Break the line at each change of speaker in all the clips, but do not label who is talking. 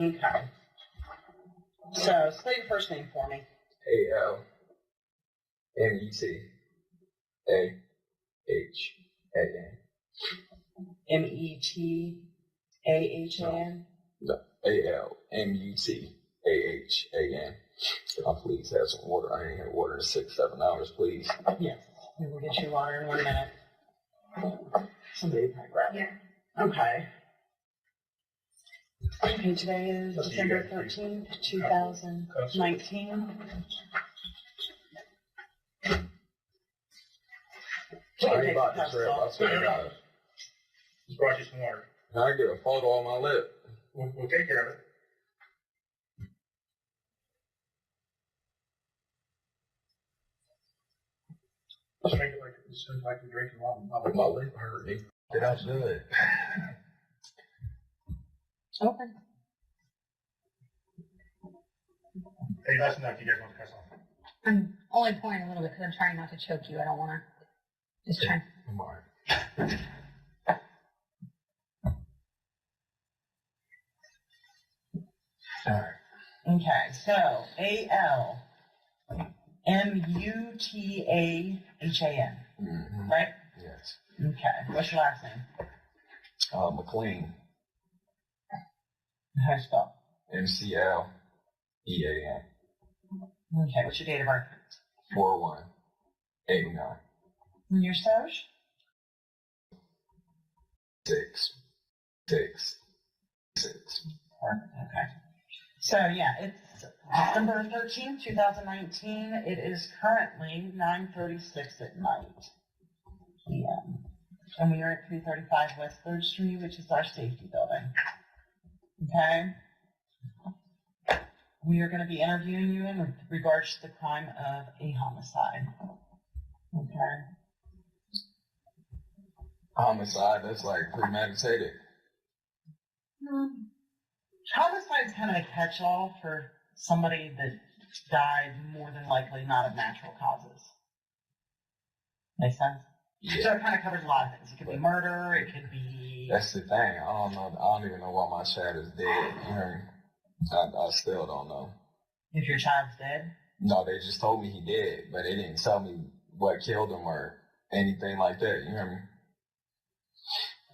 Okay. So, spell your first name for me.
Al-Mutahan.
Metahan?
No, Almutahan. Can I please have some water? I ain't had water in 6-7 hours, please.
Yes. We will get you water in 1 minute. Somebody probably grab it. Yeah. Okay. Okay, today is December 13th, 2019.
Sorry about the trip. I swear to God.
Just brought you some water.
Can I get a photo on my lip?
We'll take care of it. Just make it like it seems like you're drinking a lot of
My lip hurt me. It was good.
Okay.
Hey, that's enough. You guys want to cuss off?
I'm only pouring a little bit because I'm trying not to choke you. I don't want to. Just trying.
I'm all right. All right.
Okay, so Al-Mutahan, right?
Yes.
Okay, what's your last name?
McLean.
How do you spell?
McLean.
Okay, what's your date of birth?
4189.
And your social?
666.
Perfect, okay. So, yeah, it's December 13th, 2019. It is currently 9:36 at night p.m. And we are at 335 West 3rd Street, which is our safety building. Okay? We are going to be interviewing you in regards to the crime of a homicide. Okay?
Homicide, that's like premeditated.
Homicide is kind of a catch-all for somebody that died more than likely not of natural causes. Make sense?
Yeah.
So it kind of covers a lot of things. It could be murder, it could be...
That's the thing. I don't even know why my child is dead. You heard me? I still don't know.
If your child's dead?
No, they just told me he did, but they didn't tell me what killed him or anything like that. You hear me?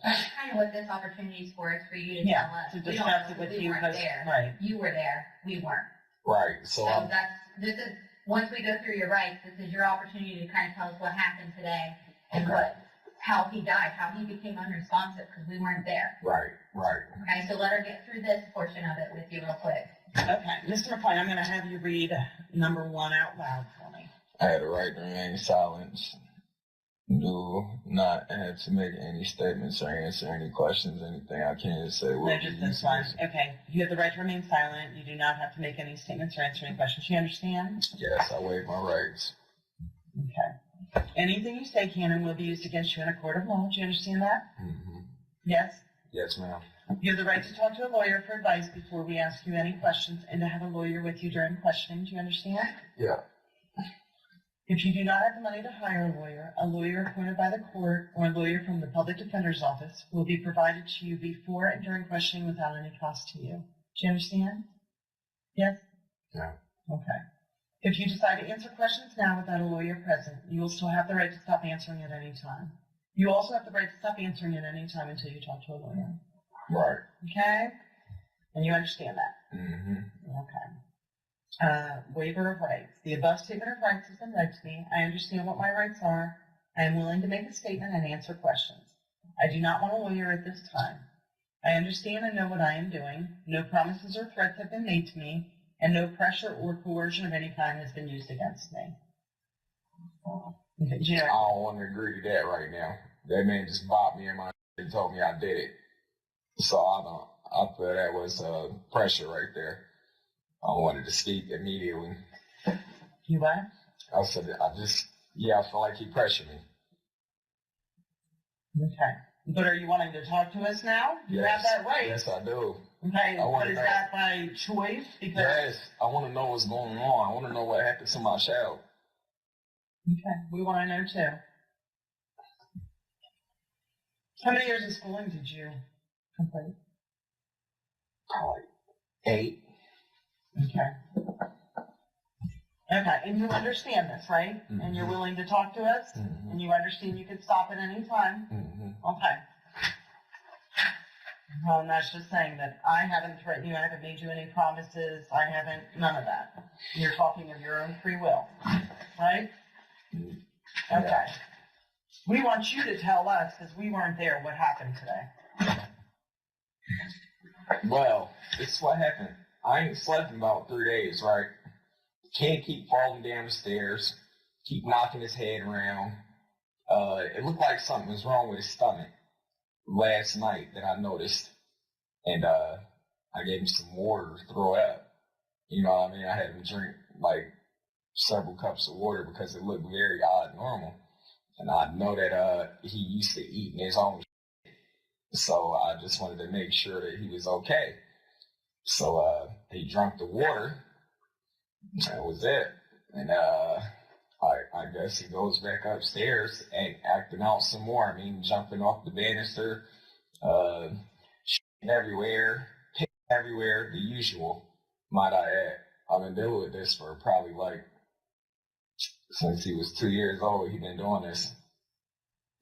That's kind of what this opportunity is for you to tell us.
To discuss it with you. Right.
You were there. We weren't.
Right. So
this is, once we go through your rights, this is your opportunity to kind of tell us what happened today and how he died, how he became unresponsive because we weren't there.
Right.
Okay, so let her get through this portion of it with you real quick.
Okay. Mr. McLean, I'm going to have you read number 1 out loud for me.
I had a right to remain silent. Do not have to make any statements or answer any questions, anything I can't say.
No, just this one. Okay. You have the right to remain silent. You do not have to make any statements or answer any questions. You understand?
Yes, I waive my rights.
Okay. Anything you say can and will be used against you in a court of law. Do you understand that?
Mm-hmm.
Yes?
Yes, ma'am.
You have the right to talk to a lawyer for advice before we ask you any questions and to have a lawyer with you during questioning. Do you understand?
Yeah.
If you do not have the money to hire a lawyer appointed by the court or a lawyer from the public defender's office will be provided to you before and during questioning without any cost to you. Do you understand? Yes?
Yeah.
Okay. If you decide to answer questions now without a lawyer present, you will still have the right to stop answering at any time. You also have the right to stop answering at any time until you talk to a lawyer.
Right.
Okay? And you understand that?
Mm-hmm.
Okay. Waiver of rights. The above statement of rights has been read to me. I understand what my rights are. I am willing to make a statement and answer questions. I do not want a lawyer at this time. I understand and know what I am doing. No promises or threats have been made to me, and no pressure or coercion of any kind has been used against me. Okay,
I don't want to agree to that right now. That man just bopped me in my and told me I did it. So I feel that was pressure right there. I wanted to speak immediately.
You what?
I said, I feel like he pressured me.
Okay. But are you wanting to talk to us now? You have that right.
Yes, I do.
Okay, but is that by choice? Because
yes, I want to know what's going on. I want to know what happened to my child.
Okay, we want to know too. How many years of schooling did you complete?
Probably 8.
Okay. Okay, and you understand this, right?
Mhm.
And you're willing to talk to us?
Mhm.
And you understand you can stop at any time?
Mm-hmm.
Okay. Well, and that's just saying that I haven't threatened you, I haven't made you any promises, I haven't, none of that. You're talking of your own free will, right?
Yeah.
Okay. We want you to tell us, because we weren't there, what happened today.
Well, this is what happened. I ain't slept in about 3 days, right? Kid keep falling down the stairs, keep knocking his head around. It looked like something was wrong with his stomach last night that I noticed. And I gave him some water to throw up. You know what I mean? I had him drink like several cups of water because it looked very odd normal. And I know that he used to eating his own shit. So I just wanted to make sure that he was okay. So he drank the water. That was it. And I guess he goes back upstairs and acting out some more. I mean, jumping off the banister, shitting everywhere, pissing everywhere, the usual, might I add. I've been dealing with this for probably like, since he was 2 years old, he's been doing this.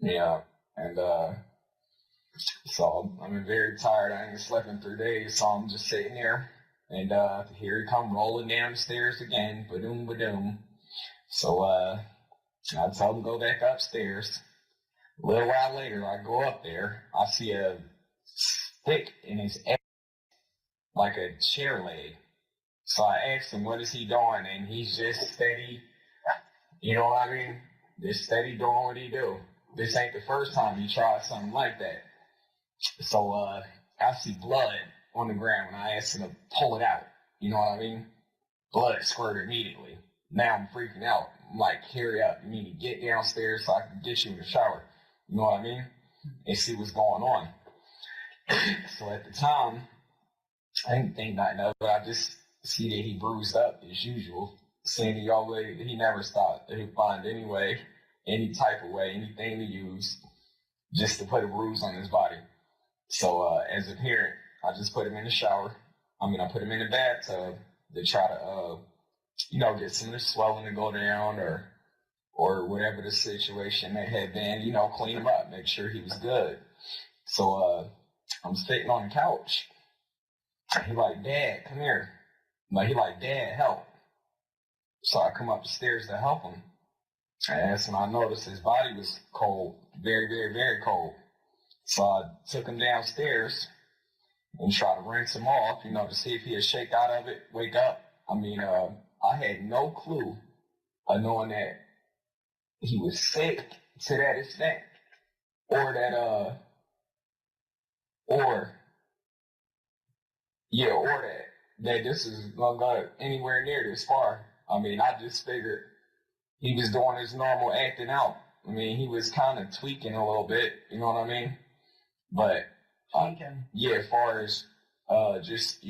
Yeah. And so I've been very tired. I ain't slept in 3 days, so I'm just sitting there. And here he come rolling down the stairs again, ba-doom, ba-doom. So I told him to go back upstairs. A little while later, I go up there. I see a stick in his ass, like a chair leg. So I asked him, what is he doing? And he's just steady, you know what I mean? Just steady doing what he do. This ain't the first time he tried something like that. So I see blood on the ground, and I asked him to pull it out. You know what I mean? Blood squirted immediately. Now I'm freaking out. I'm like, hurry up. You need to get downstairs so I can get you in the shower. You know what I mean? And see what's going on. So at the time, I didn't think nothing of it. I just see that he bruised up as usual. Saying he never stopped. He'd find any way, any type of way, anything to use just to put a bruise on his body. So as a parent, I just put him in the shower. I put him in the bathtub to try to, get some of the swelling to go down or whatever the situation may have been, clean him up, make sure he was good. So I'm sitting on the couch. He like, Dad, come here. He like, Dad, help. So I come up the stairs to help him. And that's when I noticed his body was cold, very, very, very cold. So I took him downstairs and tried to rinse him off, to see if he'd shake out of it, wake up. I had no clue of knowing that he was sick to that extent, or that this is gonna go anywhere near this far. I just figured he was doing his normal acting out. He was kind of tweaking a little bit, you know what I mean? But as far as just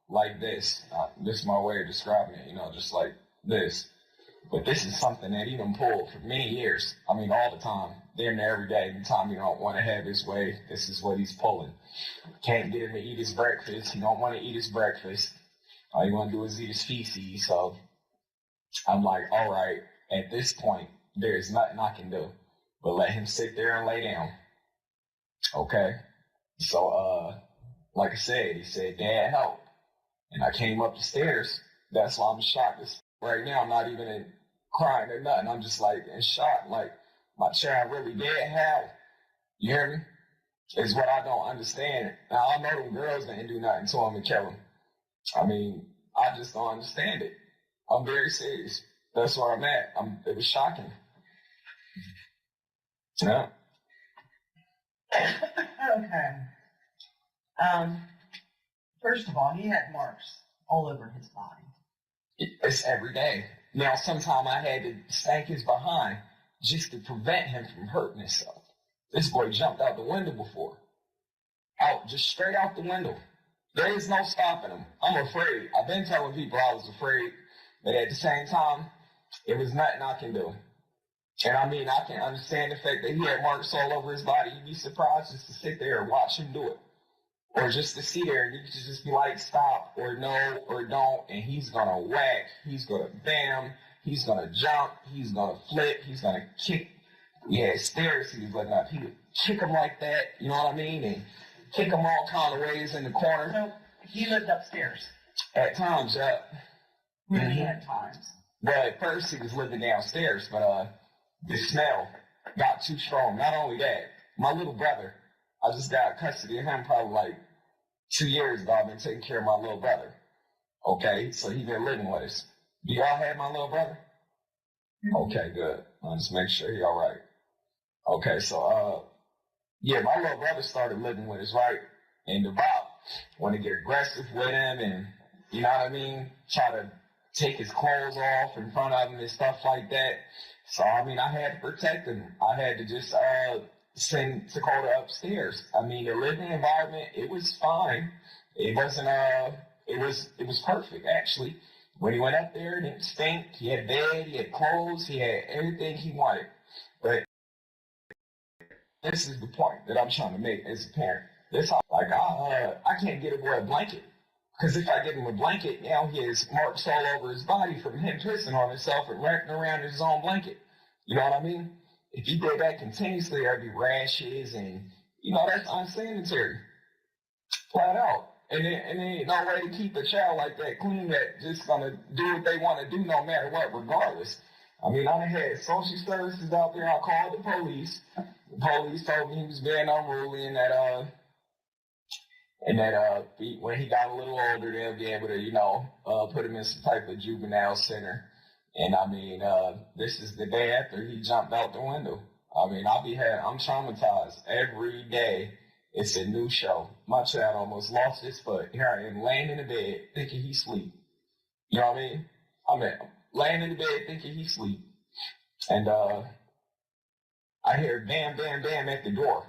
like this. This is my way of describing it, just like this. But this is something that he done pulled for many years. All the time. Damn near every day. Every time he don't want to have his way, this is what he's pulling. Can't get him to eat his breakfast. He don't want to eat his breakfast. All he want to do is eat his feces. So I'm like, all right, at this point, there's nothing I can do but let him sit there and lay down. Okay? So, like I said, he said, Dad, help. And I came up the stairs. That's why I'm shocked right now. I'm not even crying or nothing. I'm just like in shock. Like, my child really dead? How? You hear me? Is what I don't understand. Now, I know them girls didn't do nothing to him and kill him. I just don't understand it. I'm very serious. That's where I'm at. It was shocking. Yeah.
Okay. First of all, he had marks all over his body.
It's every day. Now, sometime I had to stank his behind just to prevent him from hurting himself. This boy jumped out the window before. Just straight out the window. There is no stopping him. I'm afraid. I've been telling people I was afraid, but at the same time, it was nothing I can do. And I can understand the fact that he had marks all over his body. You'd be surprised just to sit there and watch him do it. or just to see there, and you could just be like, stop, or no, or don't, and he's gonna whack, he's gonna bam, he's gonna jump, he's gonna flip, he's gonna kick. We had stairs he was letting up. He would kick them like that, you know what I mean, and kick them all kind of ways in the corner.
So he lived upstairs.
At times, yeah.
Many at times.
But at first he was living downstairs, but the smell got too strong. Not only that, my little brother, I just got custody of him probably like 2 years ago. I've been taking care of my little brother. Okay, so he been living with us. Do y'all have my little brother? Okay, good. I'll just make sure he all right. Okay, so yeah, my little brother started living with us, right? And the Bob want to get aggressive with him, and you know what I mean, try to take his clothes off in front of him and stuff like that. So I mean, I had to protect him. I had to just send Takoda upstairs. I mean, the living environment, it was fine. It wasn't it was perfect actually. When he went up there, it didn't stink. He had a bed, he had clothes, he had everything he wanted. But this is the point that I'm trying to make as a parent. This like I can't get a boy a blanket. Because if I give him a blanket, now he has marks all over his body from him pissing on himself and wrapping around his own blanket. You know what I mean? If he did that continuously, there'd be rashes and, you know, that's unsanitary. Flat out. And there ain't no way to keep a child like that clean that just gonna do what they want to do no matter what, regardless. I mean, I had social services out there. I called the police. The police told me he was being unruly and that when he got a little older, they'll be able to, you know, put him in some type of juvenile center. And I mean, this is the day after he jumped out the window. I mean, I'm traumatized every day. It's a new show. My child almost lost his foot. Here I am laying in the bed thinking he's asleep. You know what I mean? Laying in the bed thinking he's asleep. And I hear bam, bam, bam at the door.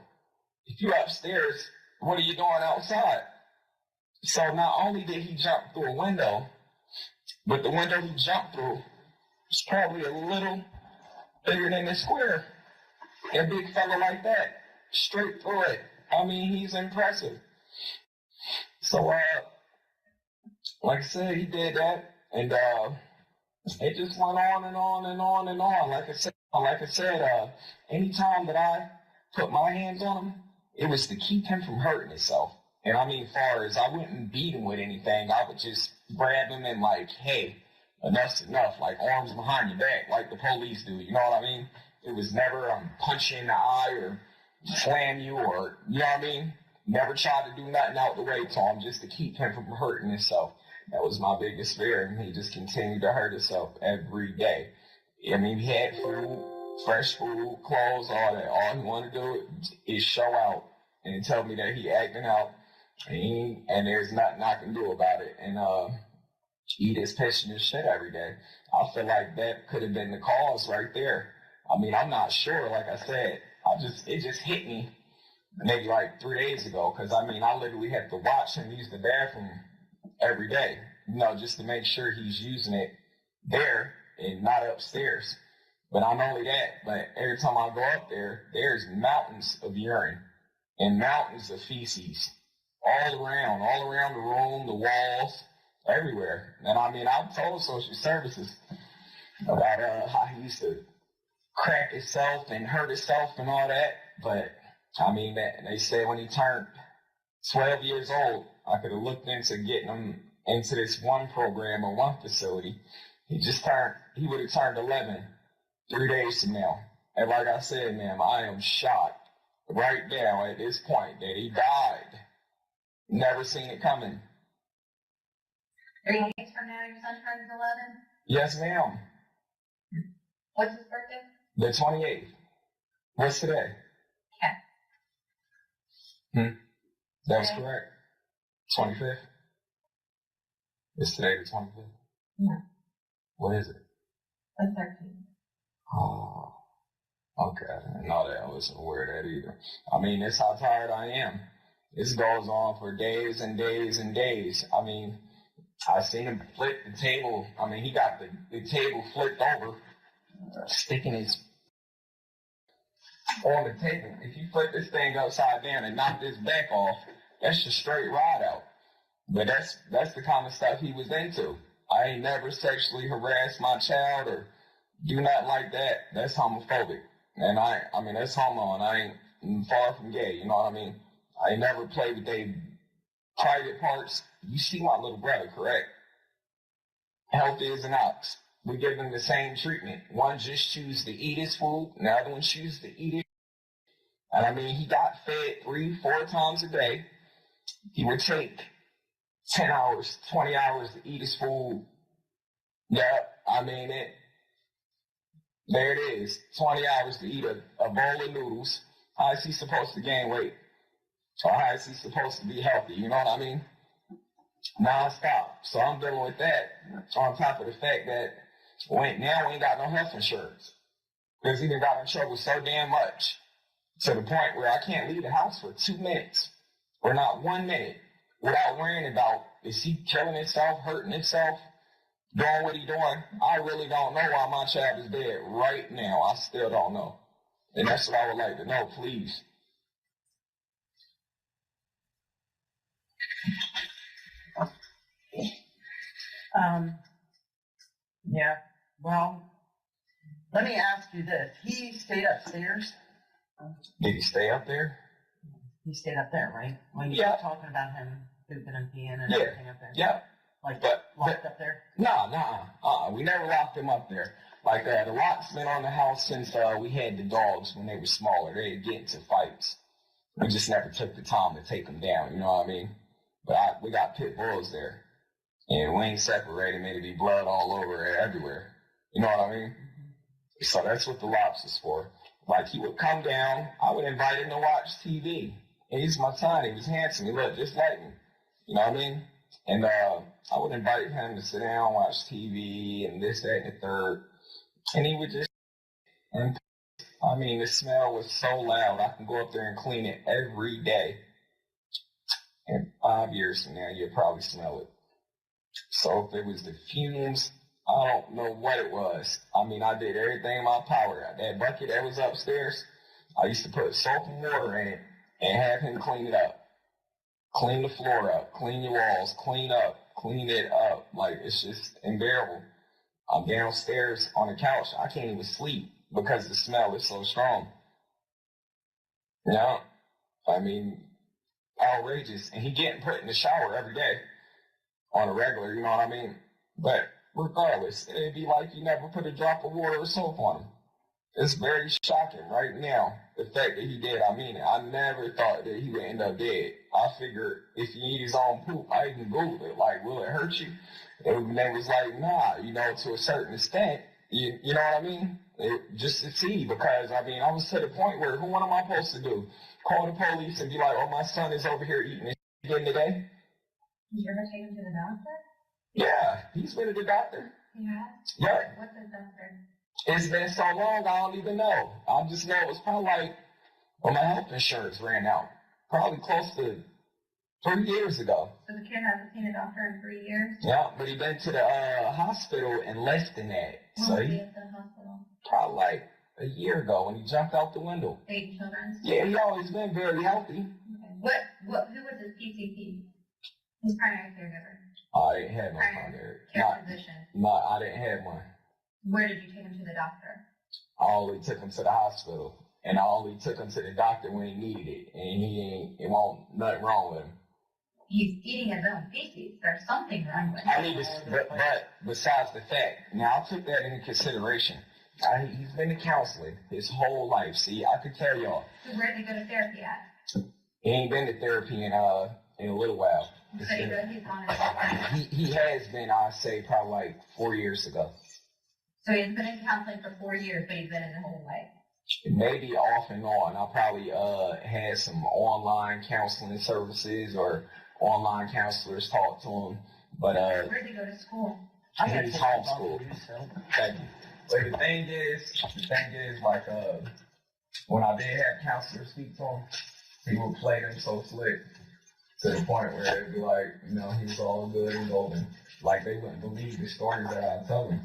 If you're upstairs, what are you doing outside? So not only did he jump through a window, but the window he jumped through was probably a little bigger than the square. A big fella like that, straight through it. I mean, he's impressive. So, like I said, he did that, and it just went on and on and on and on. Like I said, anytime that I put my hands on him, it was to keep him from hurting himself. And I mean, far as I wouldn't beat him with anything, I would just grab him and like, hey, enough's enough, like arms behind your back, like the police do. You know what I mean? It was never punch you in the eye or slam you or, you know what I mean? Never tried to do nothing out the way to him just to keep him from hurting himself. That was my biggest fear, and he just continued to hurt himself every day. I mean, he had food, fresh food, clothes, all that. All he wanted to do is show out and tell me that he acting out, and there's nothing I can do about it. And he just pissing his shit every day. I feel like that could have been the cause right there. I mean, I'm not sure. Like I said, it just hit me maybe like 3 days ago. Because I mean, I literally had to watch him use the bathroom every day, you know, just to make sure he's using it there and not upstairs. But not only that, but every time I go up there, there's mountains of urine and mountains of feces all around the room, the walls, everywhere. And I mean, I've told social services about how he used to crack himself and hurt himself and all that. But I mean, they said when he turned 12 years old, I could have looked into getting him into this one program or one facility. He would have turned 11 3 days from now. And like I said, ma'am, I am shocked right now at this point that he died. Never seen it coming.
3 days from now, your son turns 11?
Yes, ma'am.
What's his birthday?
The 28th. What's today?
Okay.
That's correct. 25th. Is today the 25th?
No.
What is it?
The 13th.
Oh, okay. I didn't know that. I wasn't aware of that either. I mean, that's how tired I am. This goes on for days and days and days. I mean, I seen him flip the table. I mean, he got the table flipped over, sticking his on the table. If you flip this thing upside down and knock this back off, That's just straight ride out. But that's the kind of stuff he was into. I ain't never sexually harassed my child or do nothing like that. That's homophobic. And I mean, that's homo, and I ain't far from gay, you know what I mean? I ain't never played with their private parts. You see my little brother, correct? Healthy as an ox. We give them the same treatment. One just chooses to eat his food, and the other one chooses to eat it. And I mean, he got fed 3-4 times a day. He would take 10 hours, 20 hours to eat his food. Yeah, I mean it. There it is. 20 hours to eat a bowl of noodles. How is he supposed to gain weight? Or how is he supposed to be healthy? You know what I mean? Non-stop. So I'm dealing with that on top of the fact that now we ain't got no health insurance. Because he done got in trouble so damn much to the point where I can't leave the house for 2 minutes or not 1 minute without worrying about, is he killing himself, hurting himself, doing what he doing? I really don't know why my child is dead right now. I still don't know. And that's what I would like to know, please.
Yeah, well, let me ask you this. He stayed upstairs?
Did he stay up there?
He stayed up there, right? When you were talking about him pooping and peeing and everything up there?
Yeah.
Like,
But
locked up there?
Nah. We never locked him up there. Like, the lock's been on the house since we had the dogs when they were smaller. They'd get into fights. We just never took the time to take them down, you know what I mean? But we got pit bulls there. And we ain't separated, it'd be blood all over everywhere. You know what I mean? So that's what the lops is for. Like, he would come down, I would invite him to watch TV. And he's my son, he was handsome, he looked just like me. You know what I mean? And I would invite him to sit down, watch TV, and this, that, and the third. And he would just, and I mean, the smell was so loud, I can go up there and clean it every day. And 5 years from now, you'll probably smell it. So if it was the fumes, I don't know what it was. I mean, I did everything in my power. That bucket that was upstairs, I used to put soap and water in it and have him clean it up. Clean the floor up, clean your walls, clean it up. Like, it's just unbearable. I'm downstairs on the couch. I can't even sleep because the smell is so strong. Yeah, I mean, outrageous. And he getting put in the shower every day on a regular, you know what I mean? But regardless, it'd be like you never put a drop of water or soap on him. It's very shocking right now, the fact that he did. I mean it. I never thought that he would end up dead. I figured if he eat his own poop, I even Googled it, like, will it hurt you? And they was like, nah, you know, to a certain extent. You know what I mean? Just to see, because, I mean, I was to the point where, what am I supposed to do? Call the police and be like, oh, my son is over here eating his again today?
Did you ever take him to the doctor?
Yeah, he's been to the doctor.
Yeah?
Yeah.
What's the doctor?
It's been so long, I don't even know. I just know it was probably like when my health insurance ran out. Probably close to 3 years ago.
So the kid hasn't seen a doctor in 3 years?
Yeah, but he been to the hospital in less than that.
When
So
was he
he
at the hospital?
probably like a year ago when he jumped out the window.
Baby children?
Yeah, he always been very healthy.
Okay. Who was his PCP? His primary caregiver?
I didn't have no primary
Care physician?
I didn't have one.
Where did you take him to the doctor?
I only took him to the hospital. And I only took him to the doctor when he needed it. And it won't, nothing wrong with him.
He's eating his own feces. There's something wrong with him.
I need to, but besides the fact, now I took that into consideration. He's been to counseling his whole life. See, I could tell y'all.
So where did he go to therapy at?
He ain't been to therapy in a little while.
So he's gone to therapy.
He has been, I'd say, probably like 4 years ago.
So he's been in counseling for 4 years, but he's been in the whole way.
Maybe off and on. I probably had some online counseling services or online counselors talk to him. But
Where did he go to school?
he's homeschooled. Thank you. But the thing is, like, when I did have counselors speak to him, he would play them so slick to the point where it'd be like, you know, he's all good and golden. Like, they wouldn't believe the stories that I tell them.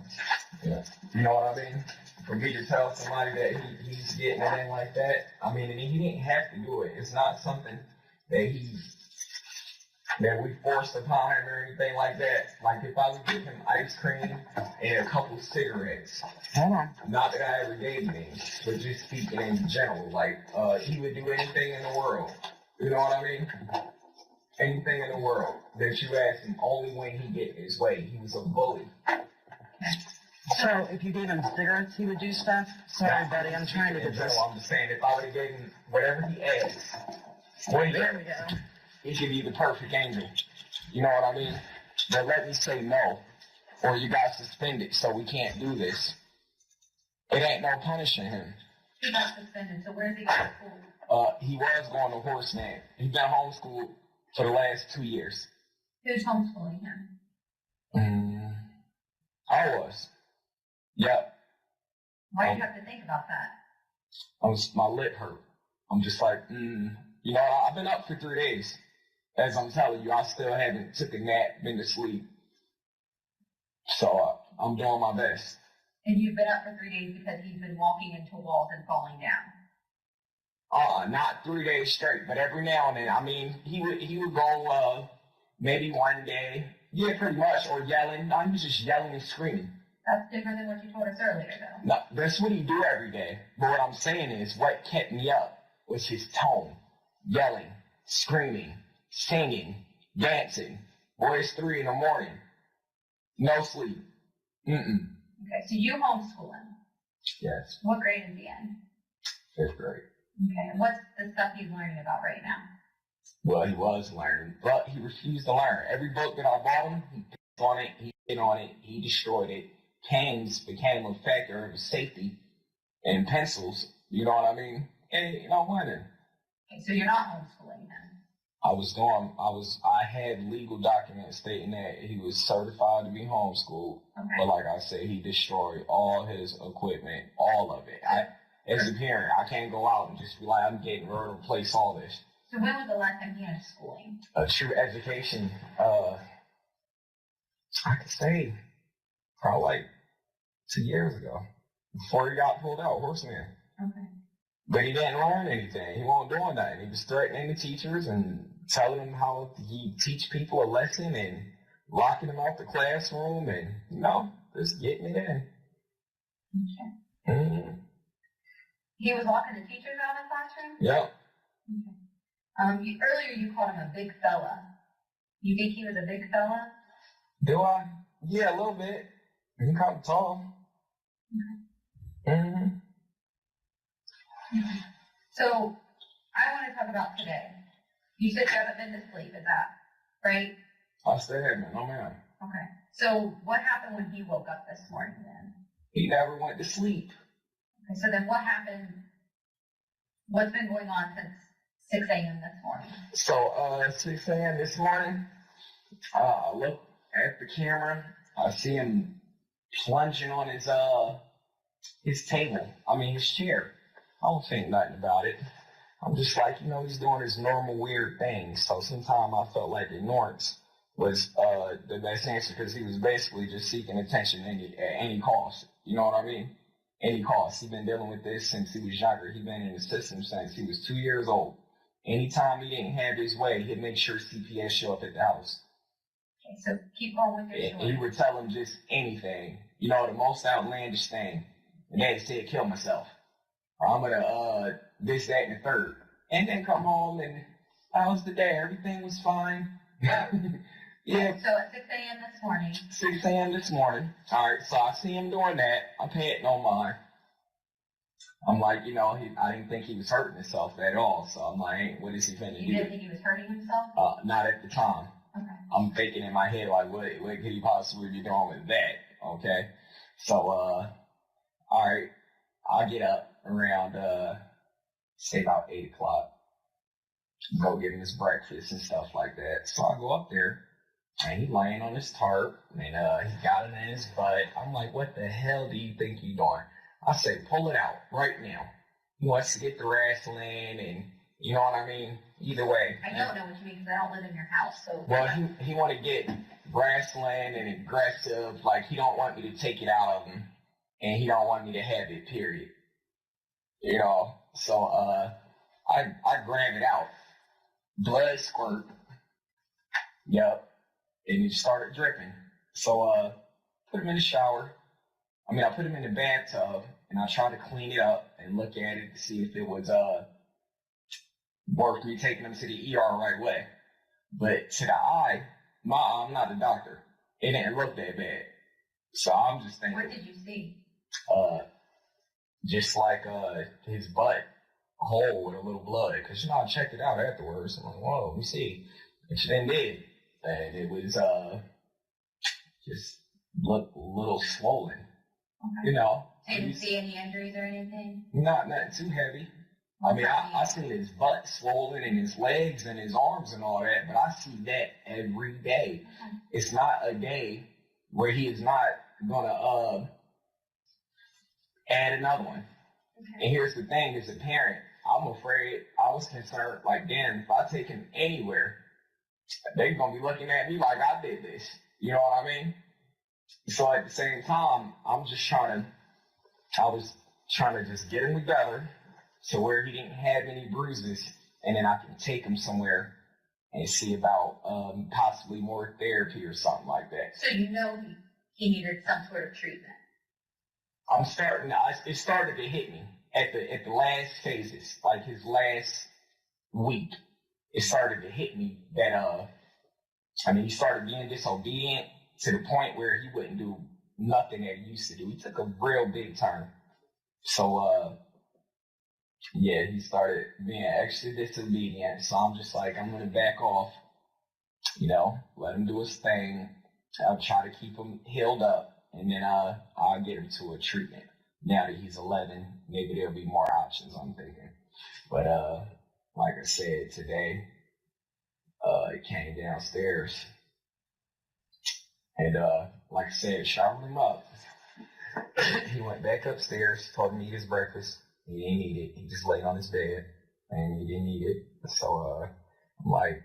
Yeah. You know what I mean? For me to tell somebody that he's getting it in like that, I mean, and he didn't have to do it. It's not something that he that we forced upon him or anything like that. Like if I would give him ice cream and a couple cigarettes, not that I ever gave him, but just speaking in general, like he would do anything in the world. You know what I mean? Anything in the world that you ask him, only when he get his way. He was a bully.
So if you gave him cigarettes, he would do stuff? Sorry, buddy, I'm trying to
In
get this.
general, I'm just saying, if I would have gave him whatever he asked, when
There we go.
he could be the perfect angel. You know what I mean? But let me say no, or you got suspended, so we can't do this. It ain't no punishing him.
He got suspended, so where's he going to school?
He was going to Horseman. He's been homeschooled for the last 2 years.
Who's homeschooling him?
I was. Yep.
Why do you have to think about that?
My lip hurt. I'm just like, You know, I've been up for 3 days. As I'm telling you, I still haven't took a nap, been to sleep. So I'm doing my best.
And you've been up for 3 days because he's been walking into walls and falling down?
Not 3 days straight, but every now and then. I mean, he would go maybe one day, yeah, pretty much, or yelling. No, he was just yelling and screaming.
That's different than what you told us earlier, though.
No, that's what he do every day. But what I'm saying is, what kept me up was his tone, yelling, screaming, singing, dancing. Boy, it's 3 in the morning. No sleep.
Okay, so you homeschool him.
Yes.
What grade is he in?
5th grade.
Okay, and what's the stuff he's learning about right now?
Well, he was learning, but he refused to learn. Every book that I bought him, he picked on it, he hit on it, he destroyed it. Pens became a factor of safety, and pencils, you know what I mean? And you know what?
Okay, so you're not homeschooling him.
I had legal documents stating that he was certified to be homeschooled.
Okay.
But like I said, he destroyed all his equipment, all of it. As a parent, I can't go out and just be like, I'm getting ready to replace all this.
So when was the last time he had schooling?
A true education, I could say probably like 2 years ago, before he got pulled out, Horseman.
Okay.
But he didn't learn anything. He wasn't doing that. He was threatening the teachers and telling them how he teach people a lesson and locking them out the classroom and, you know, just getting it in.
Okay.
Mm-hmm.
He was locking the teachers out of the classroom?
Yep.
Okay. Earlier you called him a big fella. You think he was a big fella?
Do I? Yeah, a little bit. He kind of tall.
Okay.
Mm-hmm.
Okay. So I want to talk about today. You said you haven't been to sleep, is that right?
I still haven't. No, man.
Okay. So what happened when he woke up this morning then?
He never went to sleep.
Okay, so then what happened? What's been going on since 6 a.m. this morning?
So, 6 a.m. this morning, I look at the camera. I see him plunging on his table. I mean, his chair. I don't think nothing about it. I'm just like, you know, he's doing his normal weird things. So sometimes I felt like ignorance was the best answer because he was basically just seeking attention at any cost. You know what I mean? Any cost. He's been dealing with this since he was younger. He's been in the system since he was 2 years old. Anytime he didn't have his way, he'd make sure CPS show up at the house.
Okay, so keep going with your story.
He would tell him just anything. You know, the most outlandish thing. And then he said, kill myself. Or I'm gonna, this, that, and the third. And then come home and, how was the day? Everything was fine. Yeah.
So at 6 a.m. this morning.
6 a.m. this morning. All right, so I see him doing that. I pay it no mind. I'm like, you know, I didn't think he was hurting himself at all. So I'm like, hey, what is he finna do?
You didn't think he was hurting himself?
Not at the time.
Okay.
I'm thinking in my head, like, what could he possibly be doing with that? Okay. So, all right, I get up around, say about 8 o'clock. Go get him his breakfast and stuff like that. So I go up there. And he laying on his tarp, and he got it in his butt. I'm like, what the hell do you think you doing? I say, pull it out right now. He wants to get the wrestling, and you know what I mean? Either way.
I don't know what you mean because I don't live in your house, so.
Well, he want to get wrestling and aggressive. Like, he don't want me to take it out of him, and he don't want me to have it, period. You know? So, I grab it out. Blood squirt. Yep. And it started dripping. So put him in the shower. I put him in the bathtub, and I tried to clean it up and look at it to see if it was worth me taking him to the ER right away. But to the eye, I'm not a doctor. It didn't look that bad. So I'm just thinking.
What did you see?
Just like his butt hole with a little blood. Because, I checked it out afterwards. I'm like, whoa, let me see. And she then did. And it was just looked a little swollen.
Okay.
So
you didn't see any injuries or anything?
Not too heavy. I seen his butt swollen and his legs and his arms and all that, but I see that every day.
Okay.
It's not a day where he is not gonna add another one.
Okay.
And here's the thing: as a parent, I'm afraid. I was concerned, like, damn, if I take him anywhere, they're gonna be looking at me like I did this. You know what I mean? So at the same time, I was trying to just get him together to where he didn't have any bruises, and then I can take him somewhere and see about possibly more therapy or something like that.
So he needed some sort of treatment.
It started to hit me at the last phases, like his last week. It started to hit me that he started being disobedient to the point where he wouldn't do nothing that he used to do. He took a real big turn. So he started being extra disobedient. So I'm just like, I'm gonna back off, let him do his thing. I'll try to keep him healed up, and then I'll get him to a treatment. Now that he's 11, maybe there'll be more options, I'm thinking. But like I said, today, it came downstairs. And like I said, showered him up. He went back upstairs, told him to eat his breakfast. He didn't eat it. He just laid on his bed, and he didn't eat it. So I'm like,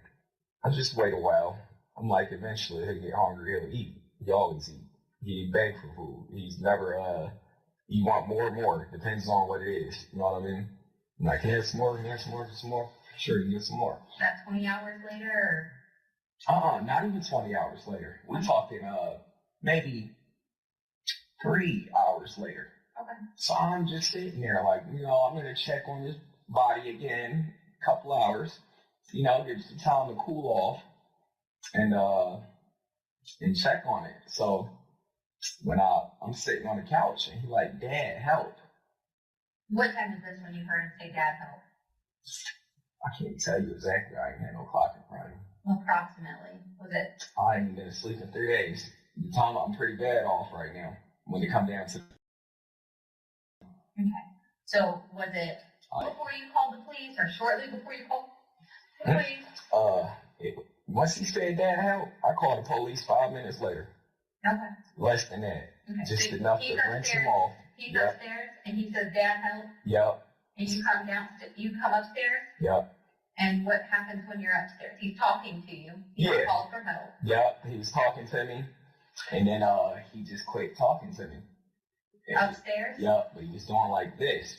I'll just wait a while. I'm like, eventually he'll get hungry, he'll eat. He always eat. He beg for food. He's never, he want more and more. Depends on what it is. You know what I mean? I'm like, can you have some more? Can you have some more? Get some more? Sure, you can get some more.
That 20 hours later,
Not even 20 hours later. We're talking maybe 3 hours later.
Okay.
So I'm just sitting there like, I'm going to check on his body again, a couple hours, get some time to cool off and check on it. So when I'm sitting on the couch and he's like, Dad, help.
What time is this when you heard him say, Dad, help?
I can't tell you exactly. I ain't had no clock in front of me.
Approximately. Was it?
I ain't been asleep in 3 days. The time I'm pretty bad off right now when it come down to.
Okay. So was it before you called the police or shortly before you called the police?
Once he said Dad help, I called the police 5 minutes later.
Okay.
Less than that.
Okay.
Just
so
enough to rinse him off.
He's upstairs and he says, Dad help.
Yep.
And you come downstairs. You come upstairs.
Yep.
And what happens when you're upstairs? He's talking to you. He called for help.
Yep. He was talking to me, and then he just quit talking to me.
Upstairs?
Yep. But he was doing like this.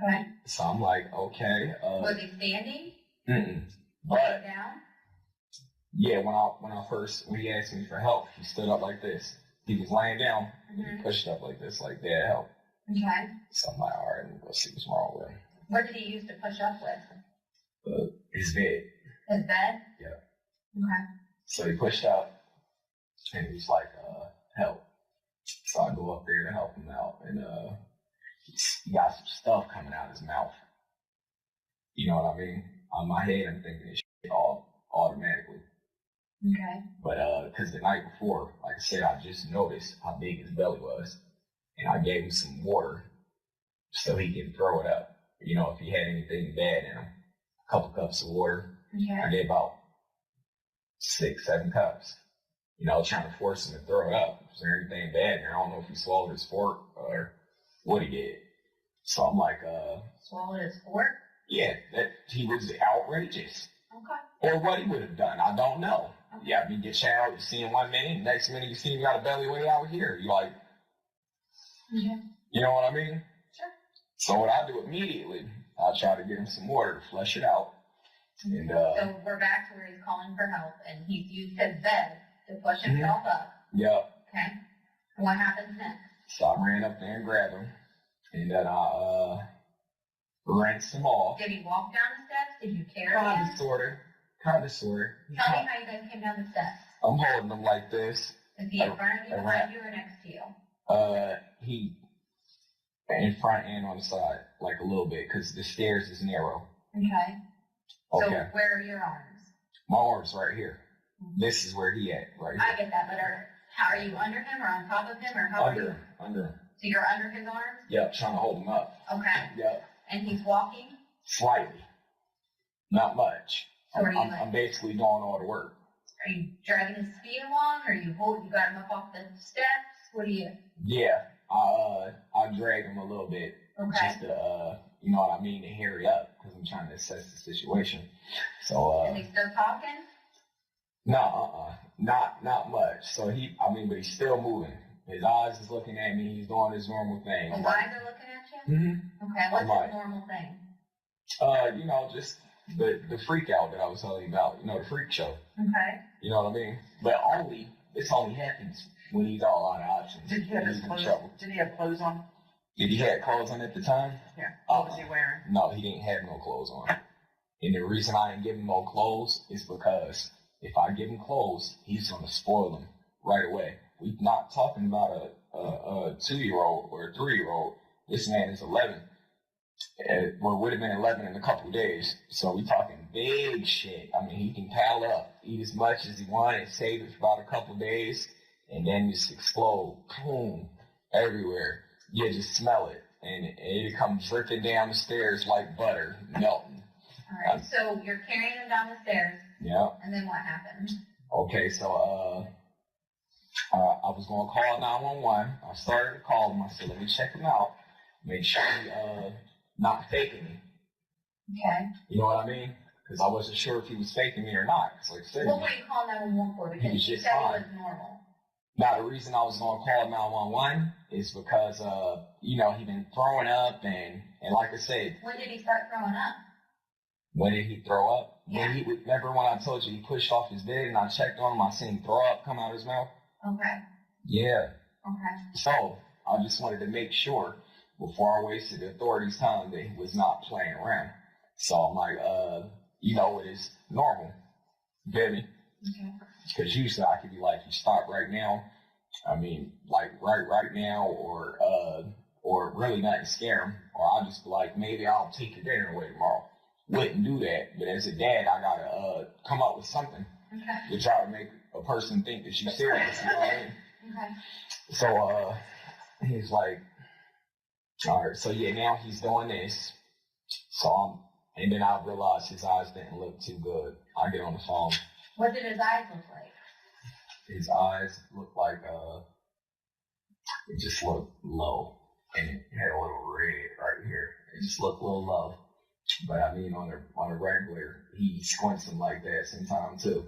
Okay.
So I'm like, okay.
Was he standing?
Mm-mm.
Laying down?
Yeah, when he asked me for help, he stood up like this. He was laying down, and he pushed up like this, like, Dad, help.
Okay.
So I'm like, all right, let me go see what's wrong with him.
What did he use to push up with?
His bed.
His bed?
Yeah.
Okay.
So he pushed up, and he was like, help. So I go up there to help him out, and he got some stuff coming out of his mouth. You know what I mean? On my head, I'm thinking this shit all automatically.
Okay.
But because the night before, like I said, I just noticed how big his belly was, and I gave him some water so he can throw it up. If he had anything bad in him, a couple cups of water.
Okay.
I gave about 6-7 cups. Trying to force him to throw it up. Is there anything bad in there? I don't know if he swallowed his fork or what he did. So I'm like,
swallowed his fork?
Yeah, that he was outrageous.
Okay.
Or what he would have done, I don't know. Okay. Yeah, you get you out, you see him 1 minute, next minute you see him got a belly way out here. You're like, You know what I mean?
Sure.
So what I do immediately, I try to get him some water to flush it out. And
So we're back to where he's calling for help, and he's used his bed to push himself up.
yep.
Okay. What happens next?
So I ran up there and grabbed him, and then I rinsed him off.
Did he walk down the steps? Did you carry
Kind
him?
of, sorta. Tell me
how you guys came down the steps.
I'm holding him like this.
Is he in front of you, behind you, or next to you?
He in front and on the side, like a little bit, because the stairs is narrow.
Okay. So
Okay.
where are your arms?
My arm's right here. This is where he at, right
I
here.
get that, but how are you under him or on top of him, or how are you?
Under him.
So you're under his arms?
Yep, trying to hold him up.
Okay.
Yep.
And he's walking?
Slightly. Not much.
So are you
I'm basically doing all the work.
Are you dragging his feet along, or you got him up off the steps? What do you?
Yeah, I drag him a little bit,
Okay.
just to, you know what I mean, to hurry up, because I'm trying to assess the situation. So,
Is he still talking?
no, not much. So but he's still moving. His eyes is looking at me. He's doing his normal thing.
His eyes are looking at you?
Mm-hmm.
Okay, what's
I'm
his normal thing?
You know, just the freak out that I was telling you about. You know, the freak show.
Okay.
You know what I mean? But this only happens when he's all out of options.
Did he have his
He's in
clothes?
trouble.
Did he have clothes on?
Did he have clothes on at the time?
Yeah. What was he wearing?
No, he didn't have no clothes on. And the reason I didn't give him no clothes is because if I give him clothes, he's going to spoil them right away. We're not talking about a 2-year-old or a 3-year-old. This man is 11. Would have been 11 in a couple of days. So we're talking big shit. I mean, he can pile up, eat as much as he wants, save it for about a couple of days, and then just explode. Boom. Everywhere. You just smell it. And it comes dripping down the stairs like butter, melting.
All right. So you're carrying him down the stairs.
Yeah.
And then what happened?
Okay, so I was going to call 911. I started to call him. I said, let me check him out. Make sure he not faking me.
Okay.
You know what I mean? Because I wasn't sure if he was faking me or not. Cause like I said,
What were you calling 911 for?
He
Because
was
you
just
said
fine.
it was normal.
now the reason I was going to call 911 is because, you know, he been throwing up and like I said,
When did he start throwing up?
when did he throw up?
Yeah.
Remember when I told you he pushed off his bed and I checked on him, I seen him throw up come out of his mouth?
Okay.
Yeah.
Okay.
So I just wanted to make sure before I wasted the authorities' time that he was not playing around. So I'm like, you know, it is normal. You feel me?
Okay.
Because usually I could be like, you stop right now. I mean, like right now, or really not scare him. Or I'll just be like, maybe I'll take your dinner away tomorrow. Wouldn't do that. But as a dad, I gotta come up with something
Okay.
to try to make a person think that you're serious. You know what I mean?
Okay.
So he's like, all right, so yeah, now he's doing this. So and then I realized his eyes didn't look too good. I get on the phone.
What did his eyes look like?
His eyes looked like it just looked low, and it had a little red right here. It just looked a little low. But I mean, on a regular, he squints them like that sometimes too.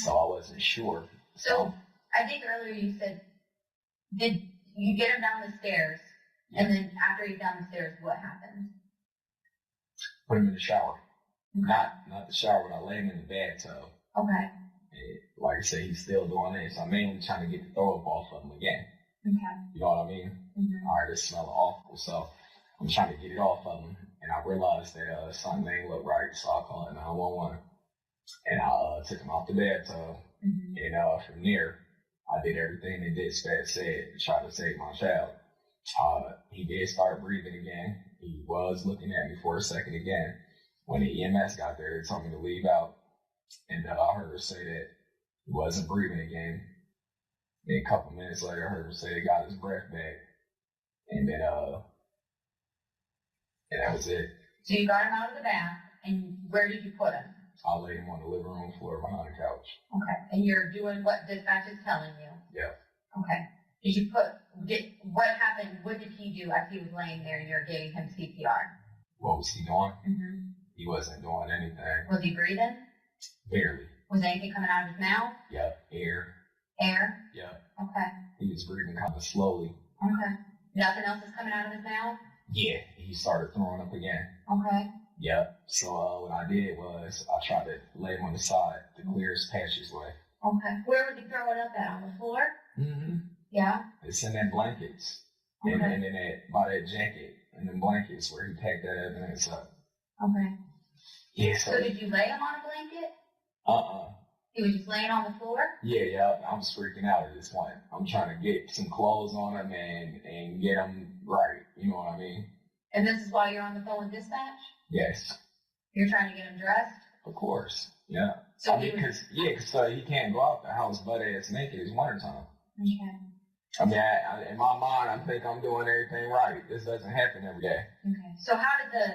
So I wasn't sure.
So I think earlier you said, did you get him down the stairs? And then after he's down the stairs, what happened?
Put him in the shower. Not the shower, but I lay him in the bathtub.
Okay.
And like I said, he's still doing this. I'm mainly trying to get the throw up off of him again.
Okay.
You know what I mean?
Mm-hmm.
All right, it's smelling awful. So I'm trying to get it off of him. And I realized that something ain't look right. So I called 911. And I took him off the bathtub.
Mm-hmm.
And from there, I did everything that dispatch said to try to save my child. He did start breathing again. He was looking at me for a second again. When the EMS got there, they told me to leave out. And I heard her say that he wasn't breathing again. Then a couple minutes later, I heard her say he got his breath back. And then, and that was it.
So you got him out of the bath, and where did you put him?
I laid him on the living room floor behind the couch.
Okay. And you're doing what dispatch is telling you?
Yeah.
Okay. What happened, what did he do as he was laying there and you're giving him CPR?
What was he doing?
Mm-hmm.
He wasn't doing anything.
Was he breathing?
Barely.
Was anything coming out of his mouth?
Yep. Air.
Air?
Yep.
Okay.
He was breathing kind of slowly.
Okay. Nothing else is coming out of his mouth?
Yeah. He started throwing up again.
Okay.
Yep. So what I did was I tried to lay him on the side the clearest passageway.
Okay. Where would you throw it up at? On the floor?
Mm-hmm.
Yeah.
It's in that blankets.
Okay.
And then by that jacket and them blankets where he packed that evidence up.
Okay.
Yeah,
So did you lay him on a blanket?
Uh-uh.
He was just laying on the floor?
Yeah, I was freaking out at this point. I'm trying to get some clothes on him and get him right. You know what I mean?
And this is why you're on the phone with dispatch?
Yes.
You're trying to get him dressed?
Of course. Yeah.
So
I mean, because he can't go out the house butt ass naked. It's wintertime.
Okay.
I mean, in my mind, I think I'm doing everything right. This doesn't happen every day.
Okay. So how did the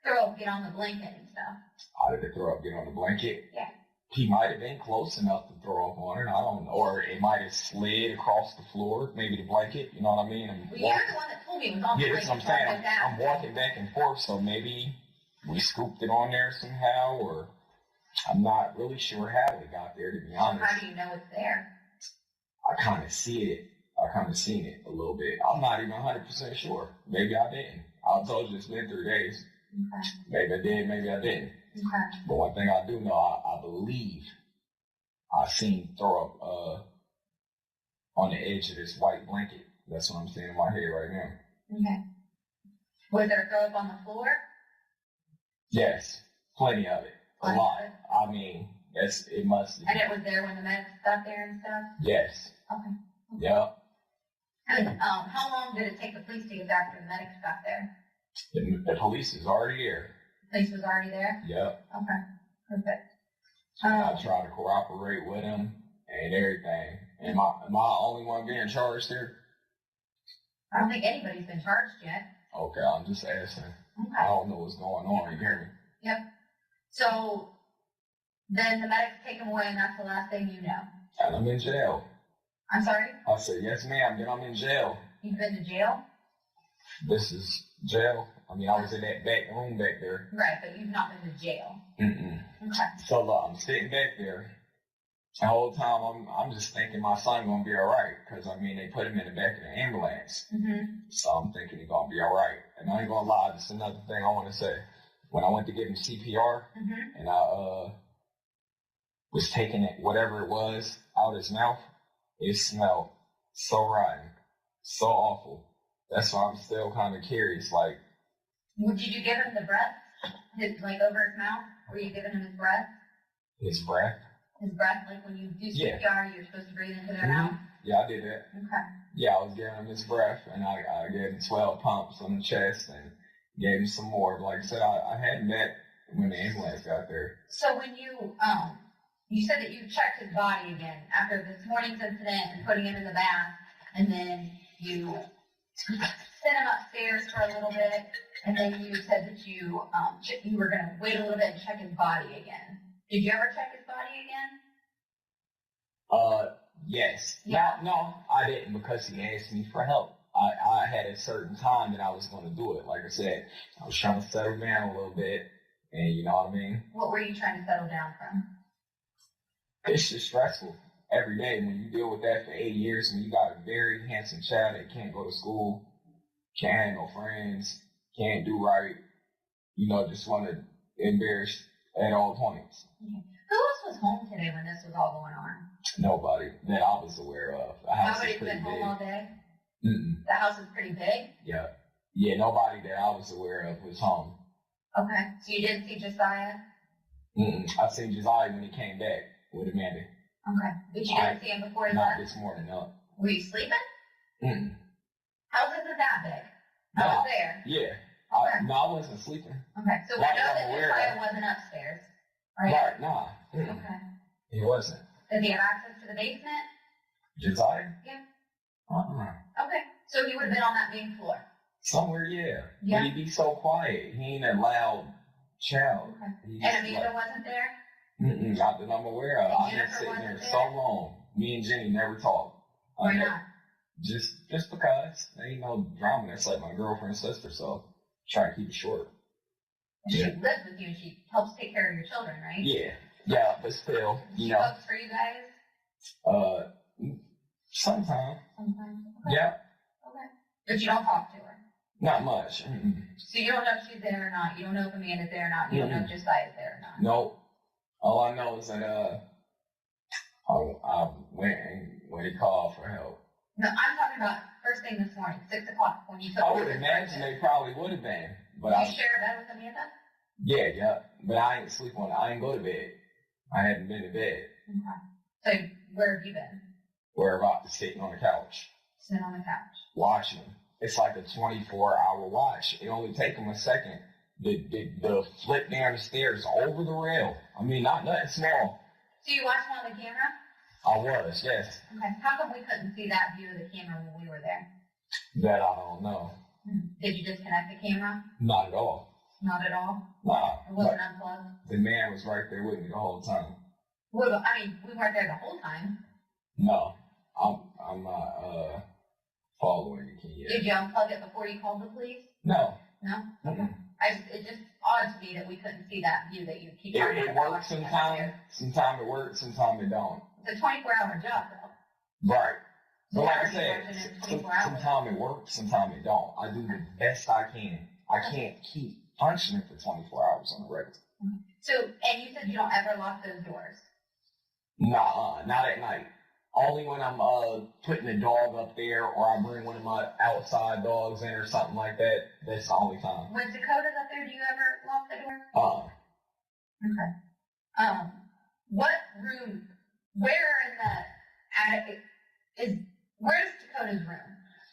throw up get on the blanket and stuff?
How did the throw up get on the blanket?
Yeah.
He might have been close enough to throw up on it. I don't know. Or it might have slid across the floor, maybe the blanket. You know what I mean?
Well, you're the one that told me it was on the
Yeah,
blanket.
that's what I'm saying. I'm walking back and forth, so maybe we scooped it on there somehow, or I'm not really sure how it got there, to be honest.
How do you know it's there?
I kind of see it. I kind of seen it a little bit. I'm not even 100% sure. Maybe I didn't. I told you it's been 3 days.
Okay.
Maybe I did, maybe I didn't.
Okay.
But one thing I do know, I believe I seen throw up on the edge of this white blanket. That's what I'm seeing in my head right now.
Okay. Was there a throw up on the floor?
Yes, plenty of it. A
Plenty
lot.
of it?
I mean, it must have
And it was there when the medics got there and stuff?
Yes.
Okay.
Yep.
And how long did it take the police to get back after the medics got there?
The police is already here.
The police was already there?
Yep.
Okay. Perfect.
I try to cooperate with him and everything. Am I the only one being charged here?
I don't think anybody's been charged yet.
Okay, I'm just asking. I
Okay.
don't know what's going on. You hear me?
Yep. So then the medics take him away, and that's the last thing you know.
And I'm in jail.
I'm sorry?
I said, yes, ma'am. Then I'm in jail.
You've been to jail?
This is jail. I mean, I was in that back room back there.
Right, but you've not been to jail.
Mm-mm.
Okay.
So I'm sitting back there. The whole time I'm just thinking my son gonna be all right, because I mean they put him in the back of the ambulance.
Mm-hmm.
So I'm thinking he's gonna be all right. And I ain't gonna lie, this is another thing I want to say. When I went to give him CPR
Mm-hmm.
and I was taking it, whatever it was, out his mouth, it smelled so rotten, so awful. That's why I'm still kind of curious. Like,
Did you give him the breath? Like over his mouth? Were you giving him his breath?
his breath.
His breath, like when you do CPR,
Yeah.
you're supposed to breathe into their mouth?
Yeah, I did that.
Okay.
Yeah, I was giving him his breath, and I gave him 12 pumps on the chest and gave him some more. But like I said, I hadn't met when the ambulance got there.
So when you said that you checked his body again after this morning's incident and putting him in the bath, and then you sent him upstairs for a little bit, and then you said that you were going to wait a little bit and check his body again. Did you ever check his body again?
Yes.
Yeah.
No, I didn't, because he asked me for help. I had a certain time that I was going to do it. Like I said, I was trying to settle down a little bit, and you know what I mean?
What were you trying to settle down from?
It's just stressful every day when you deal with that for 8 years, and you got a very handsome child that can't go to school, can't have no friends, can't do right, you know, just want to embarrass at all points.
Okay. Who else was home today when this was all going on?
Nobody that I was aware of. The house is
Nobody's
pretty
been home
big.
all day?
Mm-mm.
The house is pretty big?
Yeah. Yeah, nobody that I was aware of was home.
Okay. So you didn't see Josiah?
Mm-mm. I seen Josiah when he came back with Amanda.
Okay. But you didn't see him before he
Not
left?
this morning, no.
Were you sleeping?
Mm-mm.
House isn't that big. I
No.
was there.
Yeah.
Okay.
No, I wasn't sleeping.
Okay. So we
Right,
know
I'm
that
aware
Josiah
of.
wasn't upstairs. Right?
Right, nah. Mm-mm.
Okay.
He wasn't.
Does he have access to the basement?
Josiah?
Yeah.
Uh-uh.
Okay. So he would have been on that main floor.
Somewhere, yeah.
Yeah.
But he'd be so quiet. He ain't a loud child.
Okay.
He's
And Amanda wasn't there?
not that I'm aware of.
And
I've been
Jennifer
sitting
wasn't
there
there?
so long. Me and Jenny never talked.
Why
I know-
not?
Just because. There ain't no drama. That's like my girlfriend's sister, so try to keep it short.
And she
Yeah.
lives with you and she helps take care of your children, right?
Yeah. Yeah, but still,
She
you know,
cooks for you guys?
sometimes.
Sometimes. Okay.
Yeah.
Okay. But you don't talk to her?
Not much.
So you don't know if she's there or not. You don't know if Amanda's there or not. You don't know if Josiah's there or not.
Nope. All I know is that I went when he called for help.
No, I'm talking about first thing this morning, 6 o'clock, when you took
I
her
would
to
imagine they probably would have been, but
Did you share a bed with Amanda?
yeah, but I ain't sleep on it. I ain't go to bed. I hadn't been to bed.
Okay. So where have you been?
We're about to sitting on the couch,
Sitting on the couch.
watching. It's like a 24-hour watch. It only take them a second. The flip down the stairs over the rail. I mean, not nothing small.
So you watched him on the camera?
I was, yes.
Okay. How come we couldn't see that view of the camera when we were there?
That I don't know.
Did you disconnect the camera?
Not at all.
Not at all?
Nah.
It wasn't unplugged?
The man was right there with me the whole time.
What about, I mean, we weren't there the whole time.
No, I'm not following you. Yet.
Did you unplug it before you called the police?
No.
No?
Mm-mm.
It's just odd to me that we couldn't see that view that you keep talking
It
about.
works sometimes. Sometimes it works. Sometimes it don't.
It's a 24-hour job, though.
Right. But
So
like
how
I
are you
said,
working in 24 hours?
sometimes it works. Sometimes it don't. I do the best I can. I can't keep functioning for 24 hours on the regular.
So, and you said you don't ever lock those doors.
Nah, not at night. Only when I'm putting the dog up there, or I bring one of my outside dogs in, or something like that. That's the only time.
When Dakota's up there, do you ever lock the door? Okay. What room, where in the attic where's Dakota's room?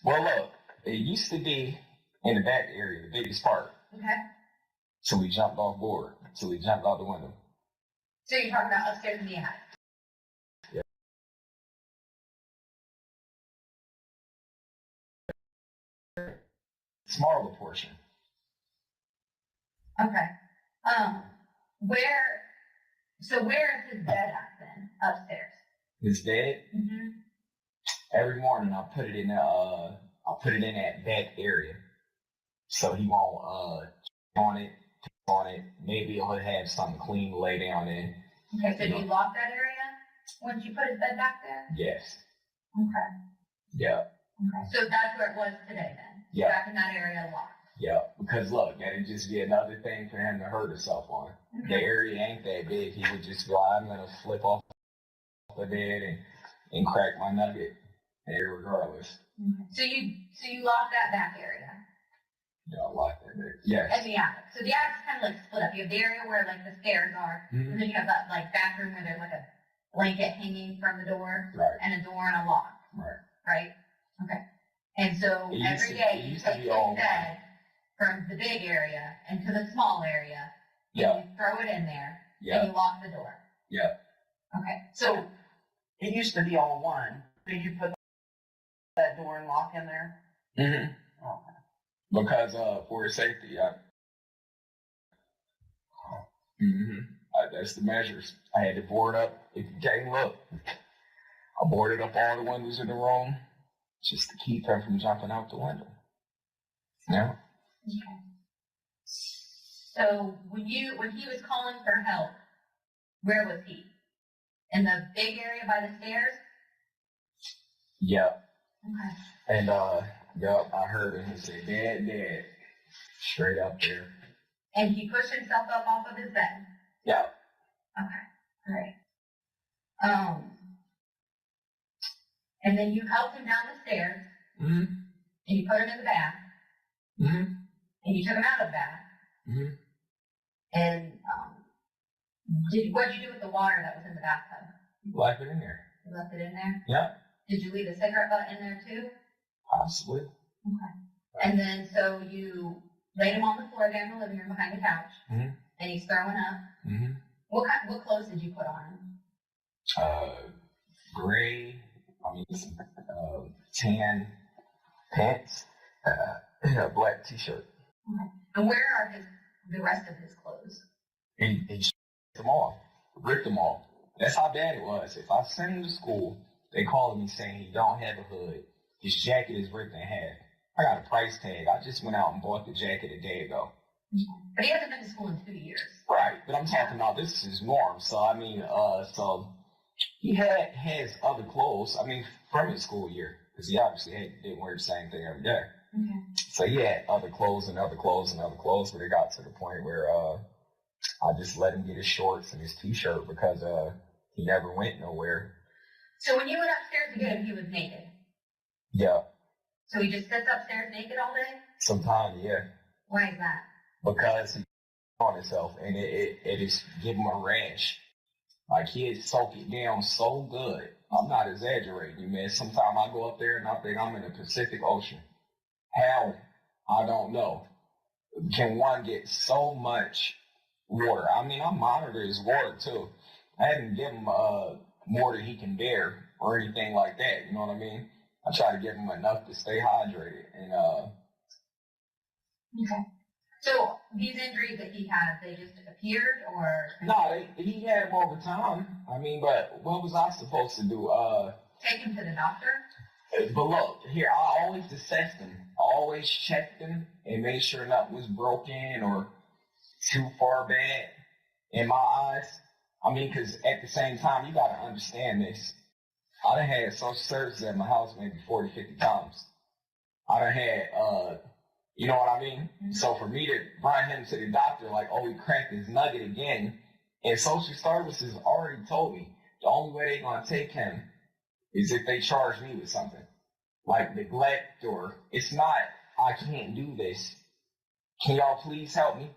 Well, look, it used to be in the back area, the biggest part.
Okay.
So we jumped off board. So we jumped out the window.
So you're talking about upstairs in the attic?
Yeah. Smaller portion.
Okay. Where is his bed at then? Upstairs.
His bed.
Mm-hmm.
Every morning I put it in that back area, so he won't on it. Maybe he'll have something clean to lay down in.
Okay, so do you lock that area once you put his bed back there?
Yes.
Okay.
Yeah.
Okay. So that's where it was today then?
Yeah.
Back in that area locked?
Yeah. Because look, that'd just be another thing for him to hurt himself on. The area ain't that big. He would just go, I'm gonna flip off the bed and crack my nugget regardless.
Okay. So you lock that back area?
Yeah, I like that bit. Yes.
And the attic. So the attic's kind of like split up. You have the area where like the stairs are, and then you have that like bathroom where there's like a blanket hanging from the door,
Right.
and a door and a lock,
Right.
right? Okay. And so
It used
every
to-
day
it
you
used to
take
be
the
all
bed from the big area into the small area,
Yeah.
and you throw it in there,
Yeah.
and you lock the door.
Yeah.
Okay. So
It used to be all one. Did you put that door and lock in there?
Mm-hmm.
Okay.
Because for his safety, that's the measures. I had to board up. If you can't look, I boarded up all the windows in the room just to keep her from jumping out the window. Yeah.
okay. So when he was calling for help, where was he? In the big area by the stairs?
Yeah.
Okay.
And yep, I heard him. He said, "Dad," straight up there.
And he pushed himself up off of his bed.
Yep.
Okay. Great. And then you helped him down the stairs,
Mm-hmm.
and you put him in the bath,
Mm-hmm.
and you took him out of the bath.
Mm-hmm.
And what did you do with the water that was in the bathtub?
Left it in there.
You left it in there?
Yep.
Did you leave a cigarette butt in there too?
Possibly.
Okay. And then so you laid him on the floor there in the living room behind the couch,
Mhm.
and he's throwing up.
Mm-hmm.
What clothes did you put on him?
Gray. Tan pants. A black T-shirt.
Okay. And where are the rest of his clothes?
He stripped them off, ripped them off. That's how bad it was. If I sent him to school, they called me saying he don't have a hood. His jacket is ripped in half. I got a price tag. I just went out and bought the jacket a day ago.
But he hasn't been to school in 2 years.
Right, but I'm talking about this is his norm. So I mean, so he has other clothes. I mean, from his school year. because he obviously didn't wear the same thing every day.
Okay.
So he had other clothes and other clothes and other clothes, but it got to the point where I just let him get his shorts and his t-shirt because he never went nowhere.
So when you went upstairs to get him, he was naked?
Yeah.
So he just sits upstairs naked all day?
Sometimes, yeah.
Why is that?
Because he on himself, and it is give him a rash. Like he'd soak it down so good. I'm not exaggerating, man. Sometimes I go up there and I think I'm in the Pacific Ocean. How? I don't know. Can one get so much water? I mean, I monitor his water too. I hadn't given him more than he can bear or anything like that. You know what I mean? I try to give him enough to stay hydrated. And
okay. So these injuries that he has, they just appeared, or?
No, he had them over time. I mean, but what was I supposed to do?
Take him to the doctor?
But look, here, I always assessed him. I always checked him and made sure nothing was broken or too far bad in my eyes. I mean, because at the same time, you got to understand this. I done had social services at my house maybe 40, 50 times. I done had, you know what I mean? Mm-hmm. So for me to bring him to the doctor like, oh, he cracked his nugget again, and social services already told me the only way they're going to take him is if they charge me with something. Like neglect, or it's not, I can't do this. Can y'all please help me?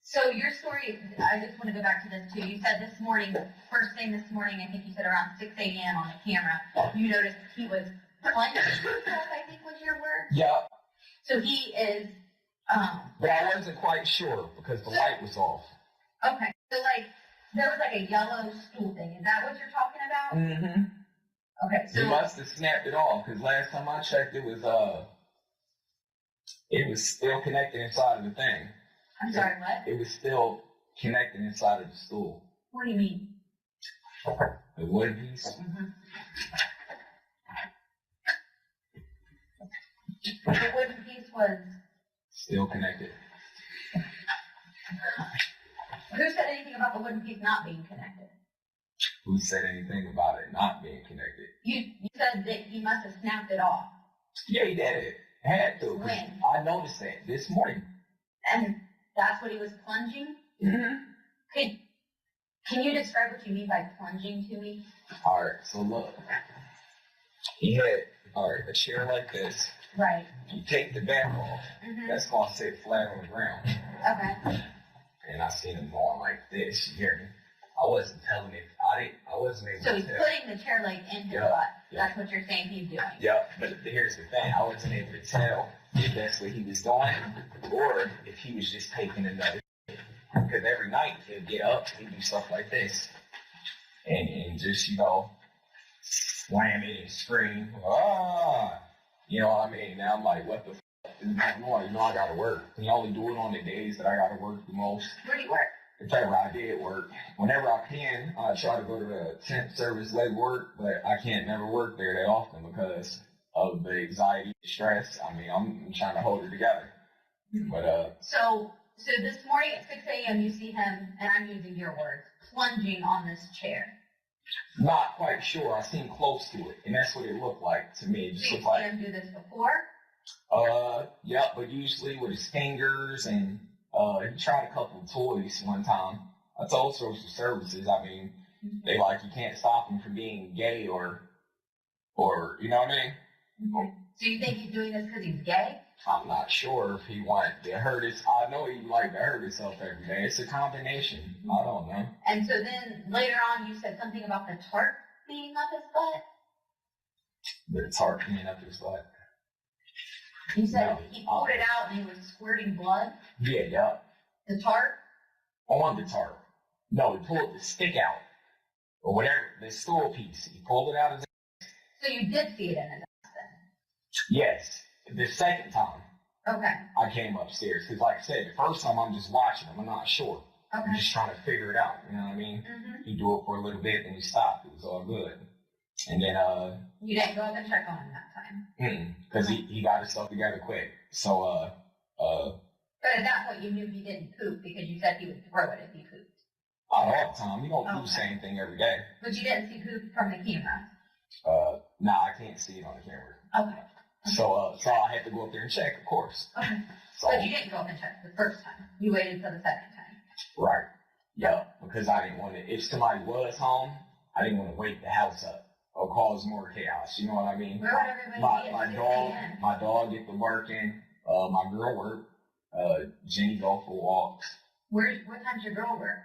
So your story, I just want to go back to this too. You said this morning, first thing this morning, I think you said around 6 a.m. on the camera, you noticed he was plunging himself, I think was your word.
Yeah.
So he is,
but I wasn't quite sure because the light was off.
Okay. So like, there was like a yellow stool thing. Is that what you're talking about?
Mm-hmm.
Okay. So
he must have snapped it off because last time I checked, it was still connected inside of the thing.
I'm sorry, what?
It was still connected inside of the stool.
What do you mean?
The wood piece?
Mm-hmm. The wooden piece was
still connected.
Who said anything about the wooden piece not being connected?
Who said anything about it not being connected?
You said that he must have snapped it off.
Yeah, he did it. Had to.
When?
I noticed that this morning.
And that's what he was plunging?
Mm-hmm.
Can you describe what you mean by plunging to me?
All right, so look. He had, a chair like this.
Right.
You take the back off.
Mm-hmm.
That's going to sit flat on the ground.
Okay.
And I seen him going like this. You hear me? I wasn't telling it. I wasn't able to
tell. So he's putting the chair leg in his butt. That's what you're saying he's doing.
Yep. But here's the thing. I wasn't able to tell if that's what he was doing or if he was just taking another. Because every night he'll get up and do stuff like this. And just, slam it and scream. Ah! You know what I mean? Now I'm like, what the f*** is going on? I gotta work. And I only do it on the days that I gotta work the most.
Where do you work?
If ever I did work. Whenever I can, I try to go to the temp service leg work, but I can't never work there that often because of the anxiety, stress. I mean, I'm trying to hold it together. But,
So this morning at 6 a.m. you see him, and I'm using your words, plunging on this chair.
not quite sure. I seen close to it, and that's what it looked like to me. It just looked like.
Did you see him do this before?
Yeah, but usually with his fingers, and he tried a couple of toys one time. I told social services, I mean, they like, you can't stop him from being gay or you know what I mean?
Mm-hmm. So you think he's doing this because he's gay?
I'm not sure if he wanted to hurt his, I know he liked to hurt himself every day. It's a combination. I don't know.
And so then later on you said something about the tarp being up his butt?
The tarp being up his butt.
You said he pulled it out and he was squirting blood?
Yeah.
The tarp?
On the tarp. No, he pulled the stick out. Or whatever, the stool piece. He pulled it out his ass.
So you did see it in his ass then?
Yes. The second time.
Okay.
I came upstairs. Because like I said, the first time I'm just watching him. I'm not sure.
Okay.
I'm just trying to figure it out. You know what I mean?
Mm-hmm.
He do it for a little bit, then he stopped. It was all good. And then,
you didn't go up and check on him that time?
Because he got himself together quick. So,
But at that point you knew he didn't poop because you said he would throw it if he pooped.
not all the time. You don't do the same thing every day.
But you didn't see poop from the camera?
Nah, I can't see it on the camera.
Okay.
So I had to go up there and check, of course.
Okay.
So,
But you didn't go up and check the first time. You waited till the second time.
right. Yeah, because I didn't want to, if somebody was home, I didn't want to wake the house up or cause more chaos. You know what I mean?
Where would everybody be
My
at 6
dog,
a.m.?
my dog get to working. My girl work. Jenny go for walks.
What time's your girl work?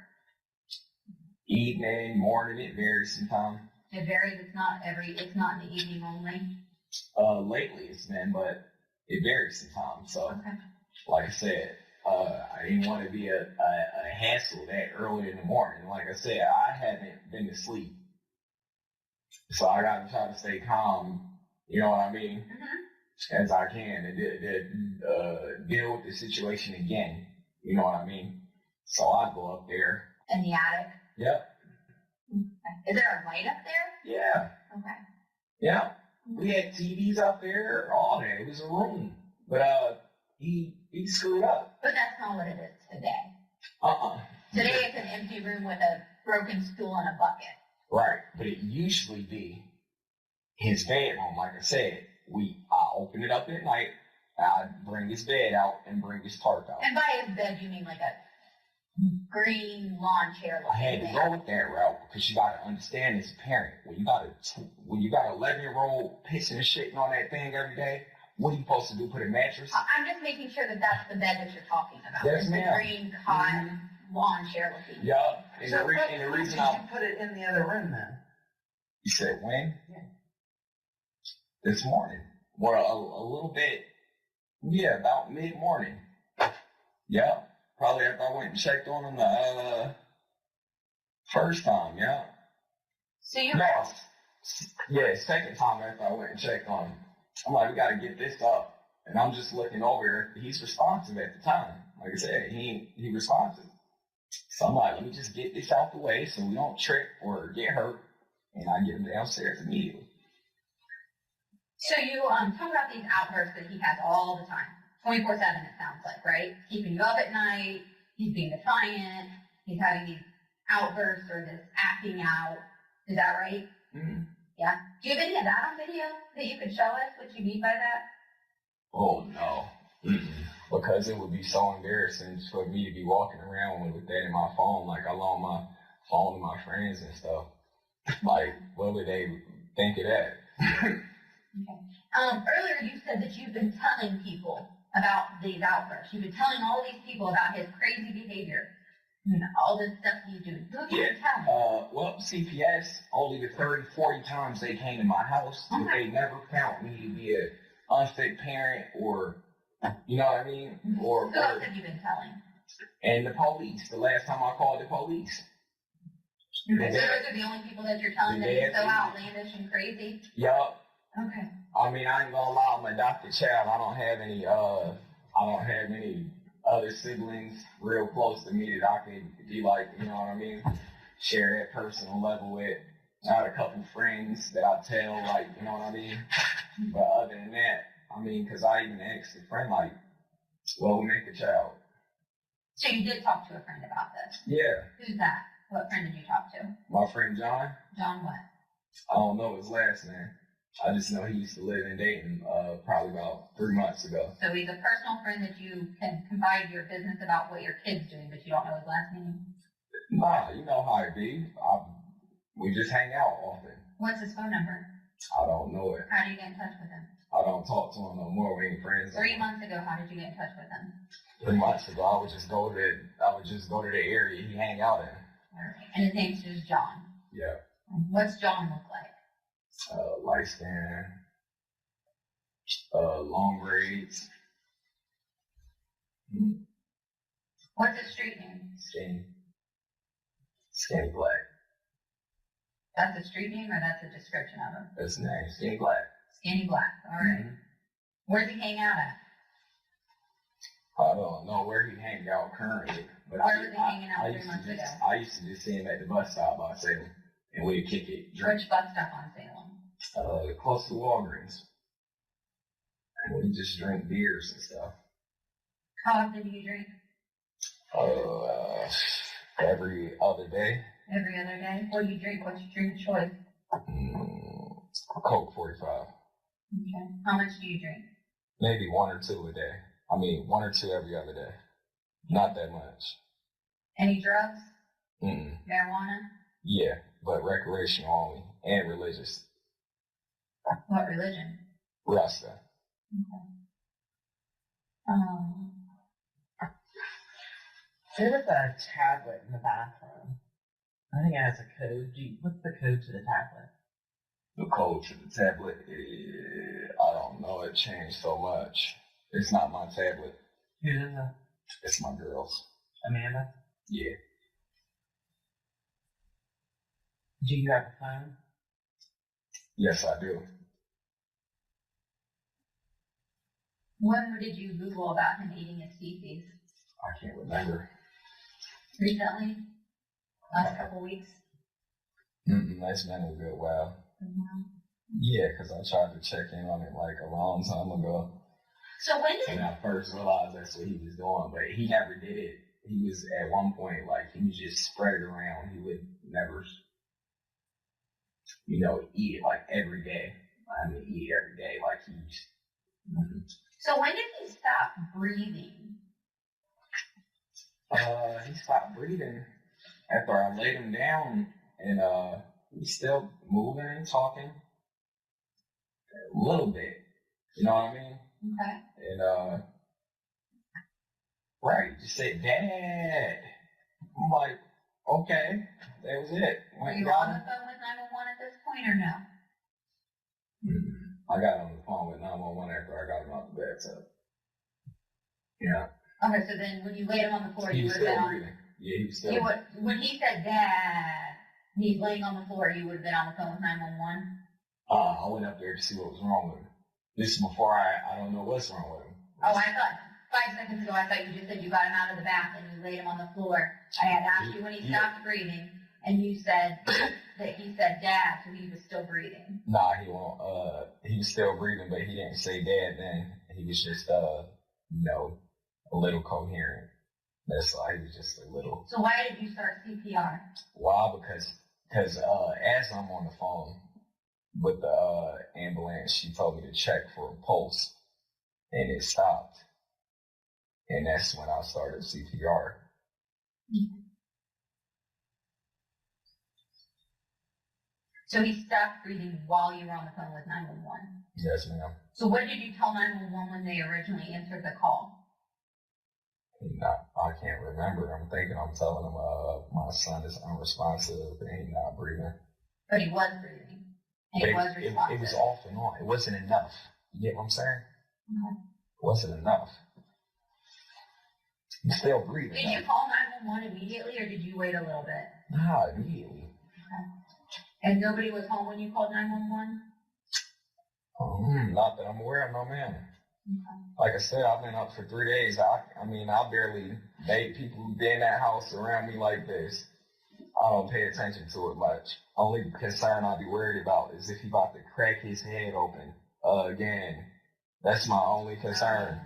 Evening, morning, it varies sometimes.
It varies. It's not in the evening only.
Lately it's been, but it varies sometimes. So,
Okay.
like I said, I didn't want to be a hassle that early in the morning. Like I said, I haven't been to sleep. So I got to try to stay calm, you know what I mean,
Mm-hmm.
as I can, and deal with the situation again, you know what I mean. So I go up there.
In the attic.
Yep.
Okay. Is there a light up there?
Yeah.
Okay.
Yeah. We had TVs up there, all that. It was a room. But he screwed up.
But that's not what it is today.
Uh-uh.
Today it's an empty room with a broken stool and a bucket.
Right. But it usually be his bedroom, like I said. I open it up at night, I bring his bed out and bring his tarp out.
And by his bed, you mean like a green lawn chair
I had
looking
to
thing.
go with that route because you got to understand as a parent, when you got an 11-year-old pissing and shitting on that thing every day, what are you supposed to do? Put a mattress?
I'm just making sure that that's the bed that you're talking about.
Yes,
It's the
ma'am.
green cotton lawn chair looking.
Yeah. And
So
the
what
reason
did you put it in the other room then?
You said when?
Yeah.
This morning. Well, a little bit. Yeah, about mid-morning. Yeah. Probably after I went and checked on him the first time, yeah.
So you
No, yeah, second time after I went and checked on him. I'm like, we got to get this up. And I'm just looking over. He's responsive at the time. Like I said, he responsive. So I'm like, let me just get this out the way so we don't trip or get hurt. And I get him downstairs immediately.
So you talk about these outbursts that he has all the time, 24/7. It sounds like, right? Keeping you up at night. He's being defiant. He's having these outbursts or this acting out. Is that right?
Mm-hmm.
Yeah. Do you have any of that on video that you could show us? What you mean by that?
Oh no, because it would be so embarrassing for me to be walking around with that in my phone. Like I loan my phone to my friends and stuff. Like, what would they think of that?
Okay. Earlier you said that you've been telling people about these outbursts. You've been telling all these people about his crazy behavior and all this stuff he's doing. Who have you been telling?
Well, CPS, only the 30, 40 times they came to my house, but they never found me to be an unfit parent or, you know what I mean? Or
Who else have you been telling?
and the police. The last time I called the police.
Okay. So those are the only people that you're telling that he's so outlandish and crazy?
Yup.
Okay.
I mean, I ain't gonna lie, I'm an adopted child. I don't have any other siblings real close to me that I can be like, you know what I mean, share that personal level with. I had a couple friends that I tell, like, you know what I mean? But other than that, I mean, because I even asked a friend, like, well, we make a child.
So you did talk to a friend about this?
Yeah.
Who's that? What friend did you talk to?
My friend John,
John what?
I don't know his last name. I just know he used to live in Dayton probably about 3 months ago.
So he's a personal friend that you can confide your business about what your kid's doing, but you don't know his last name?
Nah, you know how it be. We just hang out often.
What's his phone number?
I don't know it.
How do you get in touch with him?
I don't talk to him no more. We ain't friends.
3 months ago, how did you get in touch with him?
3 months ago, I would just go to the area he hang out in.
Alright. And his name's just John.
Yeah.
What's John look like?
Light skin, long braids,
What's his street name?
skinny black.
That's a street name or that's a description of him?
That's his name, skinny black.
Skinny Black. Alright. Where's he hang out at?
I don't know where he hangs out currently, but
Where was he hanging out 3 months ago?
I used to just see him at the bus stop by Salem, and we'd kick it, drink,
Which bus stop on Salem?
close to Walgreens. And we just drink beers and stuff.
How often do you drink?
Every other day.
Every other day? What do you drink? What's your drink of choice?
Coke 45.
Okay. How much do you drink?
Maybe 1 or 2 a day. I mean, 1 or 2 every other day. Not that much.
Any drugs?
Mm-mm.
Marijuana?
Yeah, but recreational only and religious.
What religion?
Rasta.
Okay.
There was a tablet in the bathroom. I think it has a code. What's the code to the tablet?
The code to the tablet, I don't know. It changed so much. It's not my tablet.
Who's in the
It's my girl's.
Amanda?
Yeah.
Do you have a phone?
Yes, I do.
When did you Google about him eating his feces?
I can't remember.
Recently? Last couple weeks?
That's been a good while.
Mm-hmm.
Yeah, because I tried to check in on it like a long time ago.
So when did
And I first realized that's what he was doing, but he never did it. He was at one point, like, he would just spread it around. He would never, eat it like every day. I mean, eat it every day, like he's.
So when did he stop breathing?
He stopped breathing after I laid him down, and he's still moving and talking a little bit. You know what I mean?
Okay.
And right, just said, "Dad." I'm like, okay, that was it.
Were
Went
you
down.
on the phone with 911 at this point or no?
I got on the phone with 911 after I got him out the bathtub. Yeah.
Okay, so then when you laid him on the floor,
He
you
was
would have
still
been on.
breathing. Yeah, he was still
You would, when he said Dad, he's laying on the floor, you would have been on the phone with 911.
I went up there to see what was wrong with him. This is before I don't know what's wrong with him.
Oh, I thought 5 seconds ago, I thought you just said you got him out of the bath and you laid him on the floor. I had asked you when he stopped breathing, and you said that he said Dad, so he was still breathing.
Nah, he won't. He was still breathing, but he didn't say Dad then. He was just, a little coherent. That's why he was just a little.
So why did you start CPR?
Why? Because as I'm on the phone with the ambulance, she told me to check for a pulse, and it stopped. And that's when I started CPR.
So he stopped breathing while you were on the phone with 911.
Yes, ma'am.
So what did you tell 911 when they originally answered the call?
I can't remember. I'm thinking I'm telling him my son is unresponsive and he's not breathing.
But he was breathing. And he was responsive.
It was off and on. It wasn't enough. You get what I'm saying?
Okay.
It wasn't enough. He's still breathing.
Did you call 911 immediately, or did you wait a little bit?
Nah, immediately.
Okay. And nobody was home when you called 911?
Not that I'm aware of, no ma'am.
Okay.
Like I said, I've been up for 3 days. I barely date people who be in that house around me like this. I don't pay attention to it much. Only concern I'd be worried about is if he about to crack his head open again. That's my only concern.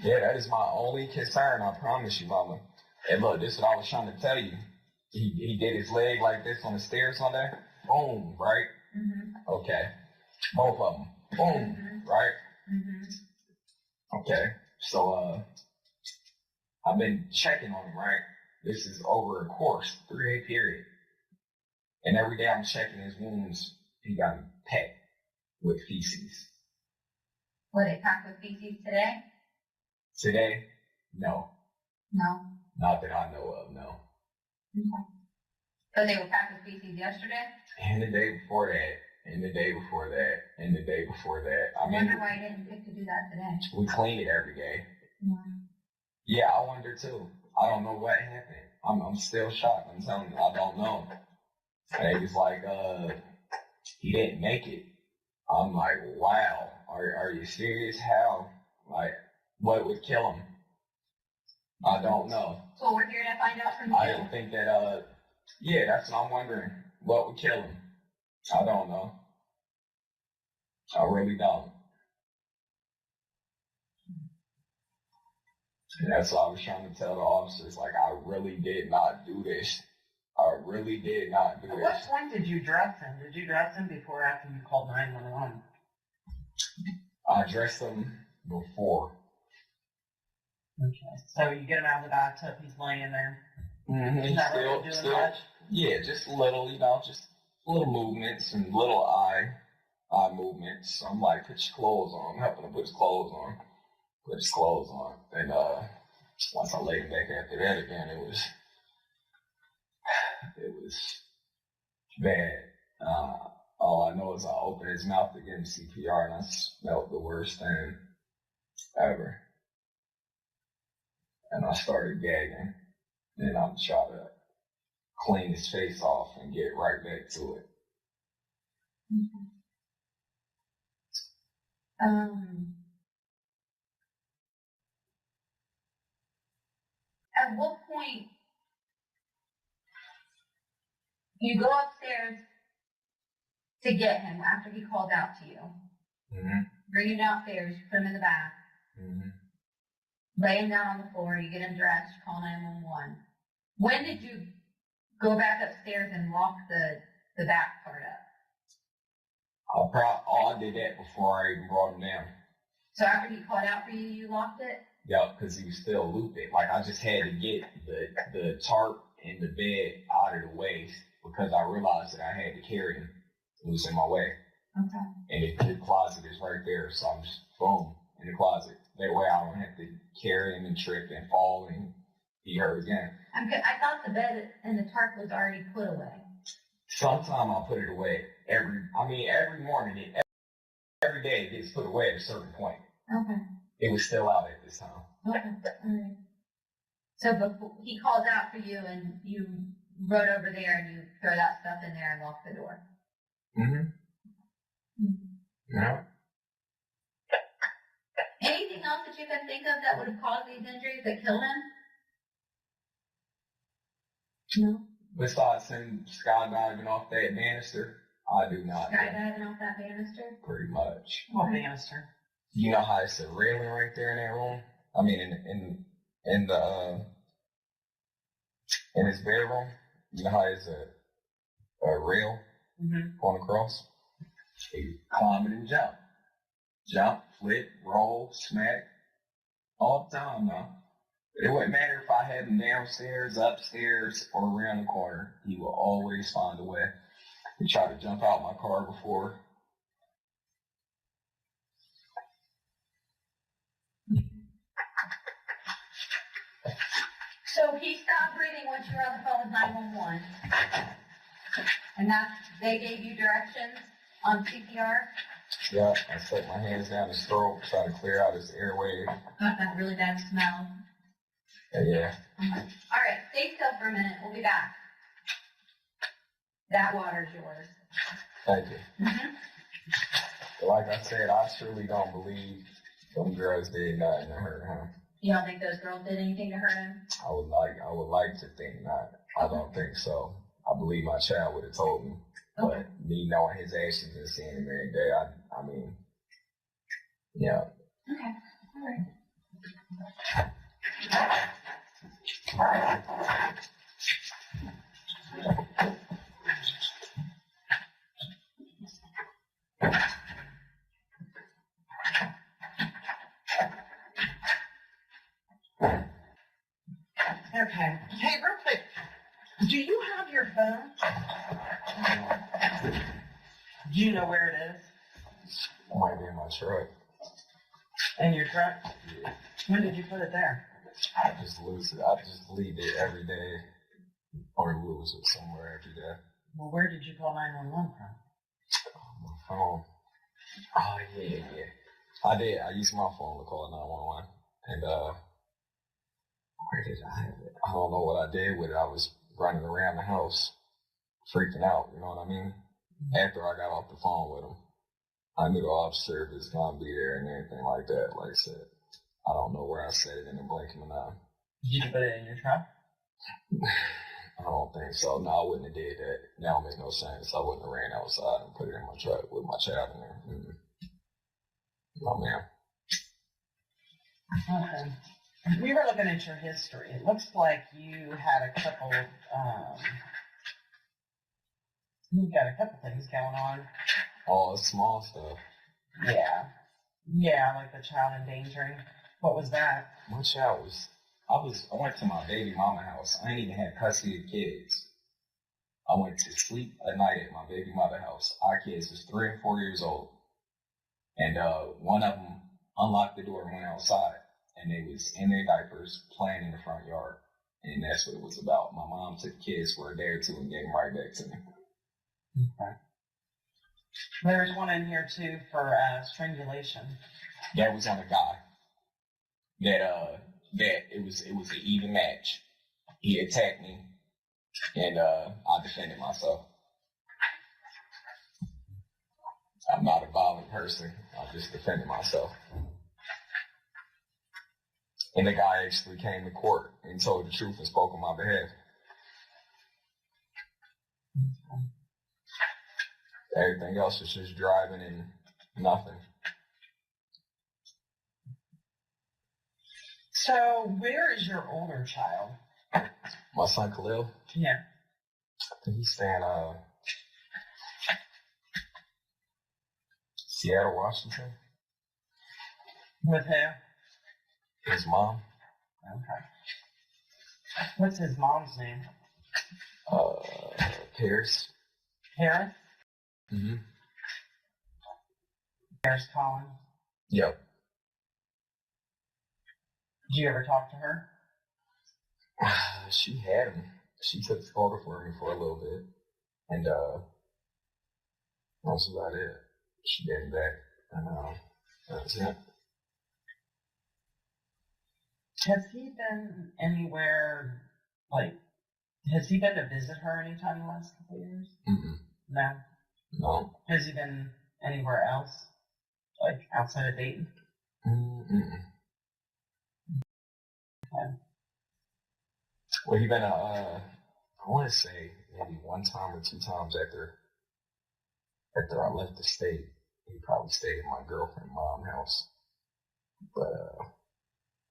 Yeah, that is my only concern, I promise you, mama. And look, this is what I was trying to tell you. He did his leg like this on the stairs on there. Boom, right?
Mm-hmm.
Okay. Both of them. Boom, right?
Mm-hmm.
Okay. So, I've been checking on him, right? This is over a course, 3-day period. And every day I'm checking his wounds. He got pecked with feces.
Were they packed with feces today?
Today? No.
No.
Not that I know of, no.
Okay. So they were packed with feces yesterday?
And the day before that, and the day before that, and the day before that.
I wonder why you didn't pick to do that today.
We clean it every day. Yeah, I wonder too. I don't know what happened. I'm still shocked. I'm telling you, I don't know. And he was like, he didn't make it. I'm like, wow, are you serious? How? Like, what would kill him? I don't know.
So we're here to find out from you.
I didn't think that, yeah, that's what I'm wondering. What would kill him? I don't know. I really don't. And that's what I was trying to tell the officers. Like, I really did not do this. I really did not do
At
it.
what point did you dress him? Did you dress him before or after you called 911?
I dressed him before.
Okay. So you get him out of the bathtub, he's laying there.
Mm-hmm.
He's not really doing much?
Yeah, just little, just little movements and little eye movements. I'm like, put your clothes on. I'm helping him put his clothes on. Put his clothes on. And once I laid him back after that again, it was bad. All I know is I opened his mouth to give him CPR, and I smelled the worst thing ever. And I started gagging. Then I'm trying to clean his face off and get right back to it.
At what point you go upstairs to get him after he called out to you?
Mm-hmm.
Bring him downstairs, put him in the bath,
Mm-hmm.
lay him down on the floor, you get him dressed, call 911. When did you go back upstairs and lock the back part up?
I did that before I even brought him down.
So after he called out for you, you locked it?
Yep, because he was still looping. Like, I just had to get the tarp and the bed out of the way because I realized that I had to carry him. It was in my way.
Okay.
And the closet is right there, so I'm just, boom, in the closet. That way I don't have to carry him and trip and fall and be hurt again.
I thought the bed and the tarp was already put away.
Sometimes I put it away every morning, every day it gets put away at a certain point.
Okay.
It was still out at this time.
Okay. All right. So before he calls out for you and you rode over there and you throw that stuff in there and lock the door.
Mm-hmm. Yeah.
Anything else that you can think of that would have caused these injuries that killed him? No.
Besides him skydiving off that banister, I do not.
Skydiving off that banister?
Pretty much.
What banister?
You know how it's a railing right there in that room? I mean, in his bedroom, you know how it's a rail going across? He climb it and jump. Jump, flip, roll, smack, all the time now. It wouldn't matter if I had him downstairs, upstairs, or around the corner. He will always find a way. He tried to jump out my car before.
So he stopped breathing once you were on the phone with 911. And they gave you directions on CPR?
Yeah, I set my hands down his throat, try to clear out his airway.
Got that really bad smell.
Yeah.
Okay. All right, stay still for a minute. We'll be back. That water's yours.
Thank you. Like I said, I truly don't believe them girls did nothing to hurt him.
You don't think those girls did anything to hurt him?
I would like to think not. I don't think so. I believe my child would have told me.
Okay.
But me knowing his actions and seeing him every day, I mean, yeah.
Okay. All right.
Okay. Hey, real quick, do you have your phone? Do you know where it is?
It might be in my truck.
In your truck?
Yeah.
When did you put it there?
I just lose it. I just leave it every day or lose it somewhere every day.
Well, where did you call 911 from?
My phone. Oh, yeah. I did. I used my phone to call 911. And, where did I have it? I don't know what I did with it. I was running around the house, freaking out, you know what I mean? After I got off the phone with him, I knew the officer was going to be there and everything like that. Like I said, I don't know where I set it in the blink of an eye.
Did you put it in your truck?
I don't think so. No, I wouldn't have did that. That don't make no sense. I wouldn't have ran outside and put it in my truck with my child in there. No, ma'am.
Okay. We were looking at your history. It looks like you had a couple You got a couple things going on.
All small stuff.
Yeah. Yeah, like the child endangering. What was that?
My child was, I went to my baby mama house. I ain't even had custody of kids. I went to sleep at night at my baby mother house. Our kids was 3 and 4 years old. And one of them unlocked the door and went outside. And they was in their diapers playing in the front yard. And that's what it was about. My mom took the kids for a day or two and gave them right back to me.
Okay. There's one in here too for strangulation.
That was on a guy. That it was an even match. He attacked me, and I defended myself. I'm not a violent person. I just defended myself. And the guy actually came to court and told the truth and spoke on my behalf. Everything else was just driving and nothing.
So, where is your older child?
My son Khalil,
Yeah.
I think he's staying Seattle, Washington.
With who?
His mom,
Okay. What's his mom's name?
Paris.
Harris?
Mm-hmm.
Harris Collins.
Yep.
Did you ever talk to her?
She had him. She took the photo for me for a little bit. And that's about it. She gave him back. And that's it.
Has he been anywhere, like, has he been to visit her anytime in the last couple of years?
Mm-mm.
No.
No.
Has he been anywhere else, like outside of Dayton?
Mm-mm.
Okay.
Well, he been I want to say maybe 1 time or 2 times after I left the state. He probably stayed at my girlfriend's mom's house, but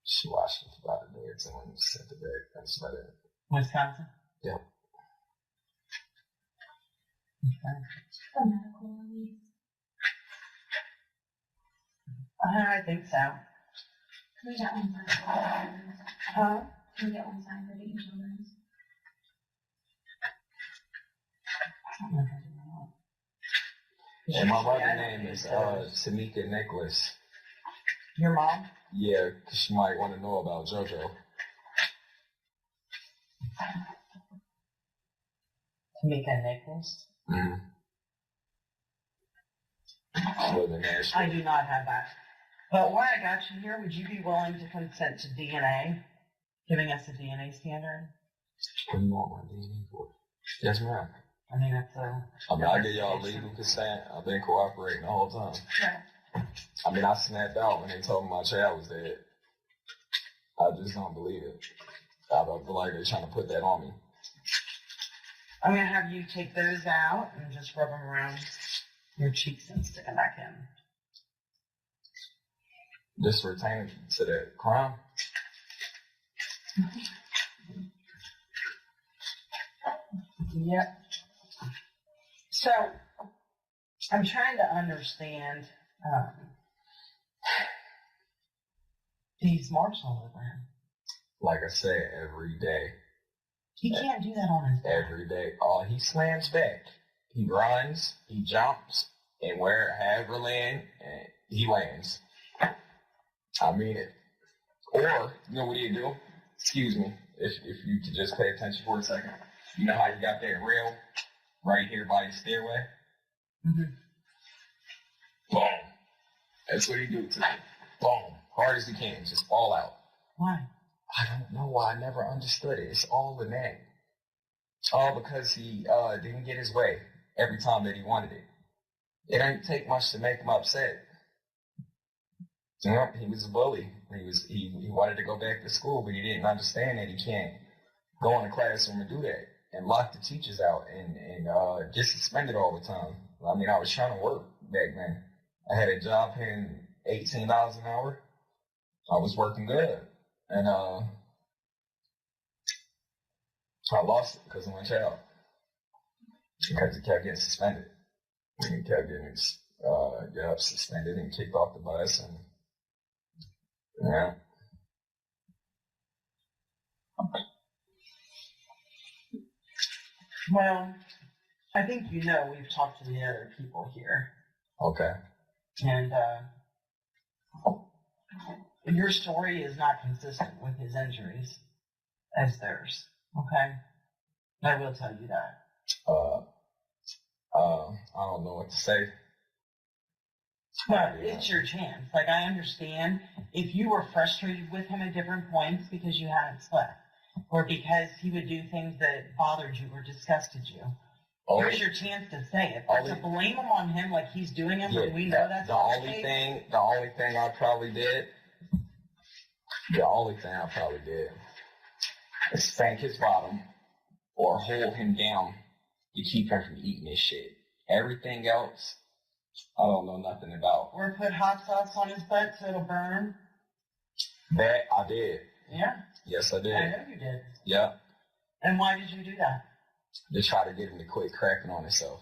she watched him for about a day or 2 and sent it back. That's about it.
Wisconsin?
Yep.
Okay.
The medical release.
I think so.
Can we get one signed for the children's?
Huh?
Can we get one signed for the children's?
And my mother's name is Tamika Nicholas.
Your mom?
Yeah, 'cause she might want to know about JoJo.
Tamika Nichols?
Mm-hmm. She lives in Nashville.
I do not have that. But why I got you here, would you be willing to consent to DNA? Giving us a DNA standard?
What do you want my DNA for? Yes, ma'am.
I mean, it's a...
I mean, I give y'all legal consent. I've been cooperating the whole time.
Right.
I mean, I snapped out when they told me my child was dead. I just don't believe it. I don't feel like they're trying to put that on me.
I'm going to have you take those out and just rub them around your cheeks and stick them back in.
Just pertaining to that crime?
Yep. So, I'm trying to understand these marks all over him.
Like I said, every day.
He can't do that on his own.
Every day. Oh, he slams back. He runs, he jumps, and wherever land, he lands. I mean it. Or, you know what he'd do? Excuse me, if you could just pay attention for a second. You know how you got that rail right here by the stairway?
Mm-hmm.
Boom. That's what he do to me. Boom. Hard as he can, just fall out.
Why?
I don't know why. I never understood it. It's all in that. All because he didn't get his way every time that he wanted it. It ain't take much to make him upset. You know, he was a bully. He wanted to go back to school, but he didn't understand that he can't go in the classroom and do that and lock the teachers out and get suspended all the time. I mean, I was trying to work back then. I had a job paying $18 an hour. I was working good. And I lost it because of my child. because he kept getting suspended. He kept getting suspended and kicked off the bus, and yeah.
Well, I think we've talked to the other people here,
Okay.
and your story is not consistent with his injuries as theirs. Okay, I will tell you that.
I don't know what to say.
But it's your chance. Like, I understand if you were frustrated with him at different points because you hadn't slept, or because he would do things that bothered you or disgusted you. Here's your chance to say it. But to blame him on him like he's doing it when we know that's
the only thing I probably did is spank his bottom or hold him down to keep him from eating his shit. Everything else, I don't know nothing about.
Or put hot sauce on his butt so it'll burn.
That I did.
Yeah.
Yes, I did.
I know you did.
Yeah.
And why did you do that?
To try to get him to quit cracking on himself.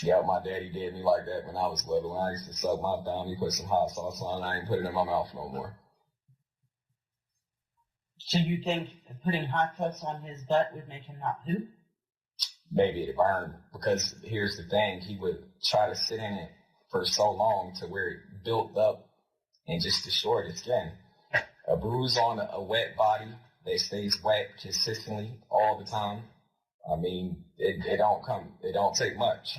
Yeah, my daddy did me like that when I was little. When I used to suck my thumb, he put some hot sauce on it, I ain't put it in my mouth no more.
So you think putting hot sauce on his butt would make him not poop?
Maybe it burned, because here's the thing, he would try to sit in it for so long to where it built up and just destroyed his skin. A bruise on a wet body that stays wet consistently all the time, I mean, it don't take much.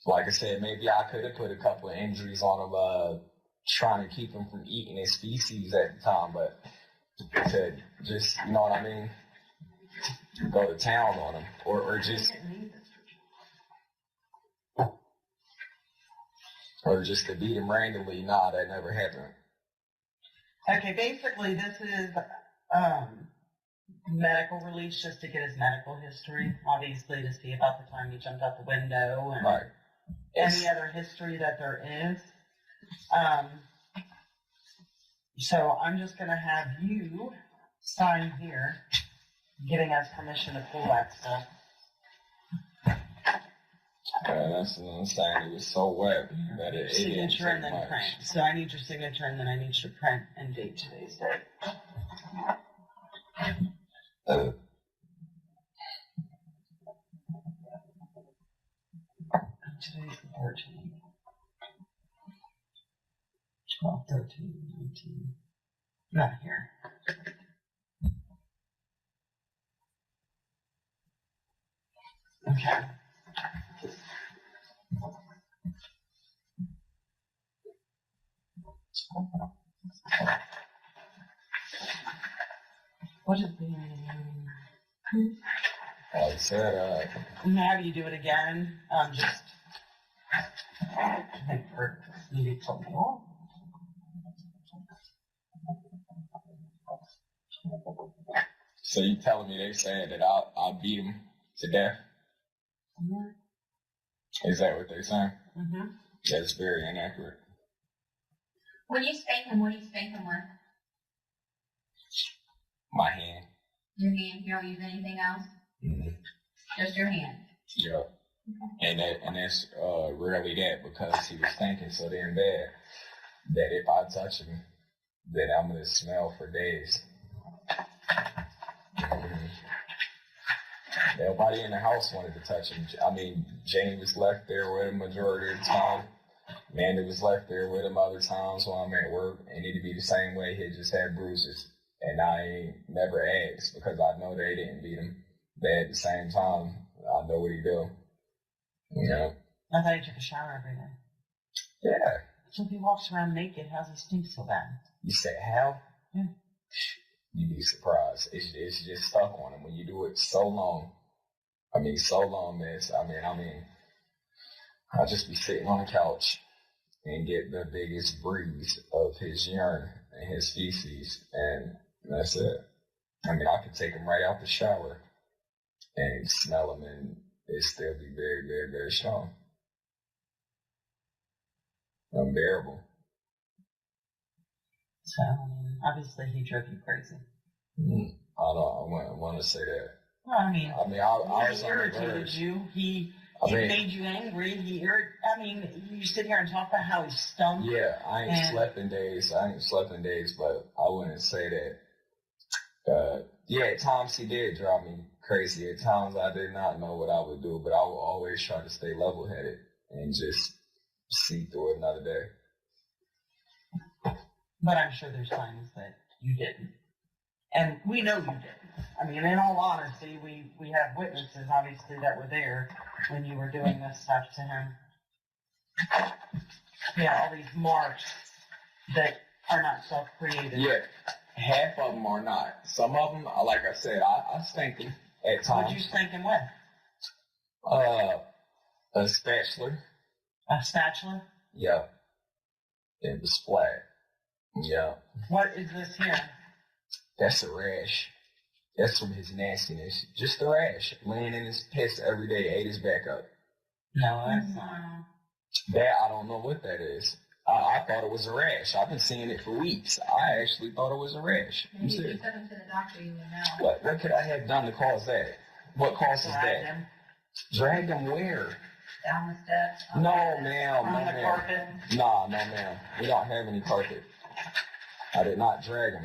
Like I said, maybe I could have put a couple of injuries on him, trying to keep him from eating his feces at the time, but to just, you know what I mean, go to town on him, or just to beat him randomly. Nah, that never happened.
Okay, basically this is medical release just to get his medical history, obviously to see about the time he jumped out the window and
Right.
any other history that there is. So I'm just going to have you sign here, giving us permission to pull that stuff.
That's what I'm saying. It was so wet that it didn't
Signature
take
and then
much.
print. So I need your signature and then I need you to print and date today's date. Today's the 13th. 12, 13, 19. Not here. Okay. What is the...
Like I said,
have you do it again? Just... I think for maybe something more.
so you telling me they saying that I'll beat him to death?
Mm-hmm.
Is that what they're saying?
Mm-hmm.
That's very inaccurate.
When you spank him, what do you spank him with?
My hand.
Your hand. You don't use anything else?
Mm-hmm.
Just your hand.
Yeah. And that's rarely that, because he was thinking so damn bad that if I touch him, that I'm gonna smell for days. Mm-hmm. Nobody in the house wanted to touch him. I mean, Janie was left there with him majority of the time. Amanda was left there with him other times while I'm at work, and it'd be the same way. He just had bruises, and I ain't never asked because I know they didn't beat him. But at the same time, I know what he do. You know?
I thought he took a shower every day.
Yeah.
So if he walks around naked, how's he stink so bad?
You say how?
Yeah.
You'd be surprised. It's just stuck on him when you do it so long. I mean, so long, man. I mean, I'll just be sitting on the couch and get the biggest breeze of his urine and his feces, and that's it. I mean, I could take him right out the shower and smell him, and it still be very, very, very strong. Unbearable.
So, obviously he drove you crazy.
I don't want to say that.
Well, I mean,
I
he
was on the
irritated
verge.
you. He
I mean,
made you angry. You sit here and talk about how he stunk.
yeah, I ain't slept in days, but I wouldn't say that. Yeah, at times he did drive me crazy. At times I did not know what I would do, but I would always try to stay level-headed and just see through another day.
But I'm sure there's times that you didn't. And we know you didn't. I mean, in all honesty, we have witnesses, obviously, that were there when you were doing this stuff to him. Yeah, all these marks that are not self-created.
Yeah, half of them are not. Some of them, like I said, I spank them at times.
What'd you spank him with?
A spatula.
A spatula?
Yeah. It was flat. Yeah.
What is this here?
That's a rash. That's from his nastiness. Just a rash. Laying in his piss every day, ate his back up.
No, that's not.
That, I don't know what that is. I thought it was a rash. I've been seeing it for weeks. I actually thought it was a rash.
Maybe if you took him to the doctor, you would know.
What could I have done to cause that? What causes that?
Him
Drag him where?
Down the steps.
No, ma'am.
on
No,
the
ma'am.
carpet.
Nah, no, ma'am. We don't have any carpet. I did not drag him.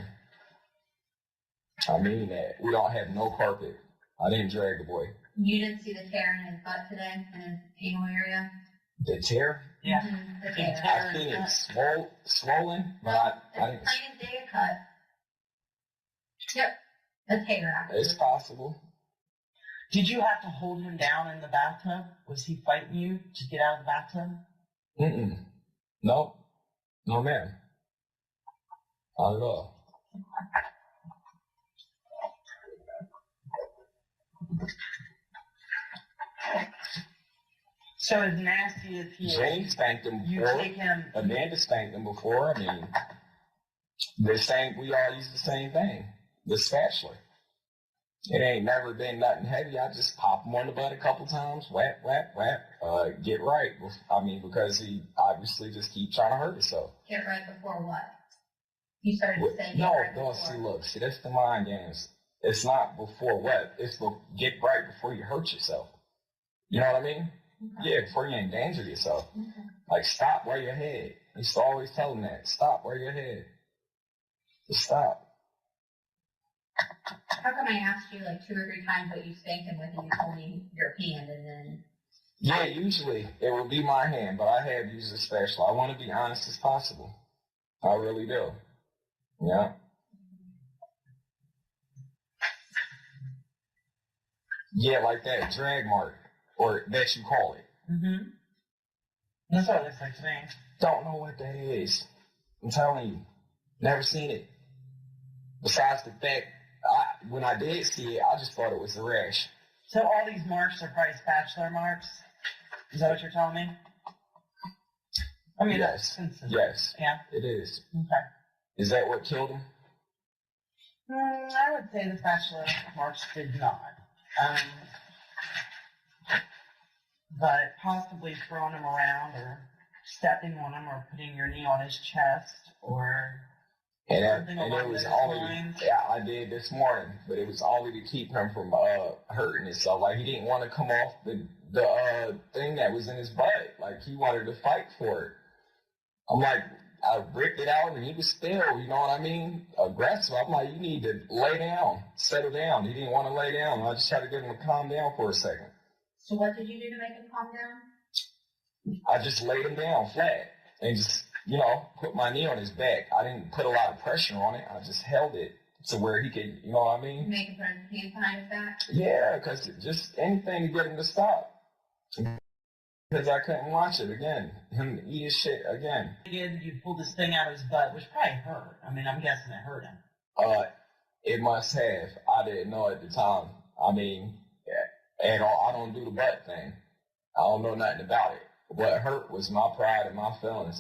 I mean that. We don't have no carpet. I didn't drag the boy.
You didn't see the tear in his butt today, in his anal area?
The tear?
Yeah.
Mm-hmm. The
Big
tear.
tear.
I think it's swollen, but I didn't.
It's plain as day a cut. Yep. A tear, actually.
It's possible.
Did you have to hold him down in the bathtub? Was he fighting you to get out of the bathtub?
Mm-mm. No. No, ma'am. Not at all.
So as nasty as he is,
Jane spanked him
you
before.
take him.
Amanda spanked him before. I mean, we all use the same thing. The spatula. It ain't never been nothing heavy. I just pop him on the butt a couple times, whap, whap, whap, get right. I mean, because he obviously just keep trying to hurt himself.
Get right before what? You started to say get
No,
right
no,
before.
see, that's the mind games. It's not before what? It's get right before you hurt yourself. You know what I mean?
Okay.
Yeah, before you endanger yourself.
Okay.
Like, stop where you're head. I used to always tell him that. Stop where you're head. Just stop.
How come I asked you like 2 or 3 times what you spanked him with and you told me your hand and then...
Yeah, usually it would be my hand, but I have used a spatula. I want to be honest as possible. I really do. Yeah. Yeah, like that drag mark, or that you call it.
Mm-hmm. That's what it looks like to me.
Don't know what that is. I'm telling you, never seen it. Besides the fact, when I did see it, I just thought it was a rash.
So all these marks are probably spatula marks? Is that what you're telling me? I mean,
Yes.
that's consistent.
Yes,
Yeah.
it is.
Okay.
Is that what killed him?
I would say the spatula marks did not. But possibly throwing him around or stepping on him or putting your knee on his chest or something
And
along
it was
those
only,
lines.
yeah, I did this morning, but it was only to keep him from hurting himself. Like, he didn't want to come off the thing that was in his butt. Like, he wanted to fight for it. I'm like, I ripped it out and he was still, you know what I mean, aggressive. I'm like, you need to lay down, settle down. He didn't want to lay down. I just had to get him to calm down for a second.
So what did you do to make him calm down?
I just laid him down flat and just, put my knee on his back. I didn't put a lot of pressure on it. I just held it to where he could, you know what I mean?
Make him put his hands behind his back?
Yeah, because just anything to get him to stop. Because I couldn't watch it again. Him eat his shit again.
You pulled this thing out of his butt, which probably hurt. I mean, I'm guessing it hurt him.
It must have. I didn't know at the time. I mean, at all. I don't do the butt thing. I don't know nothing about it. What hurt was my pride and my feelings.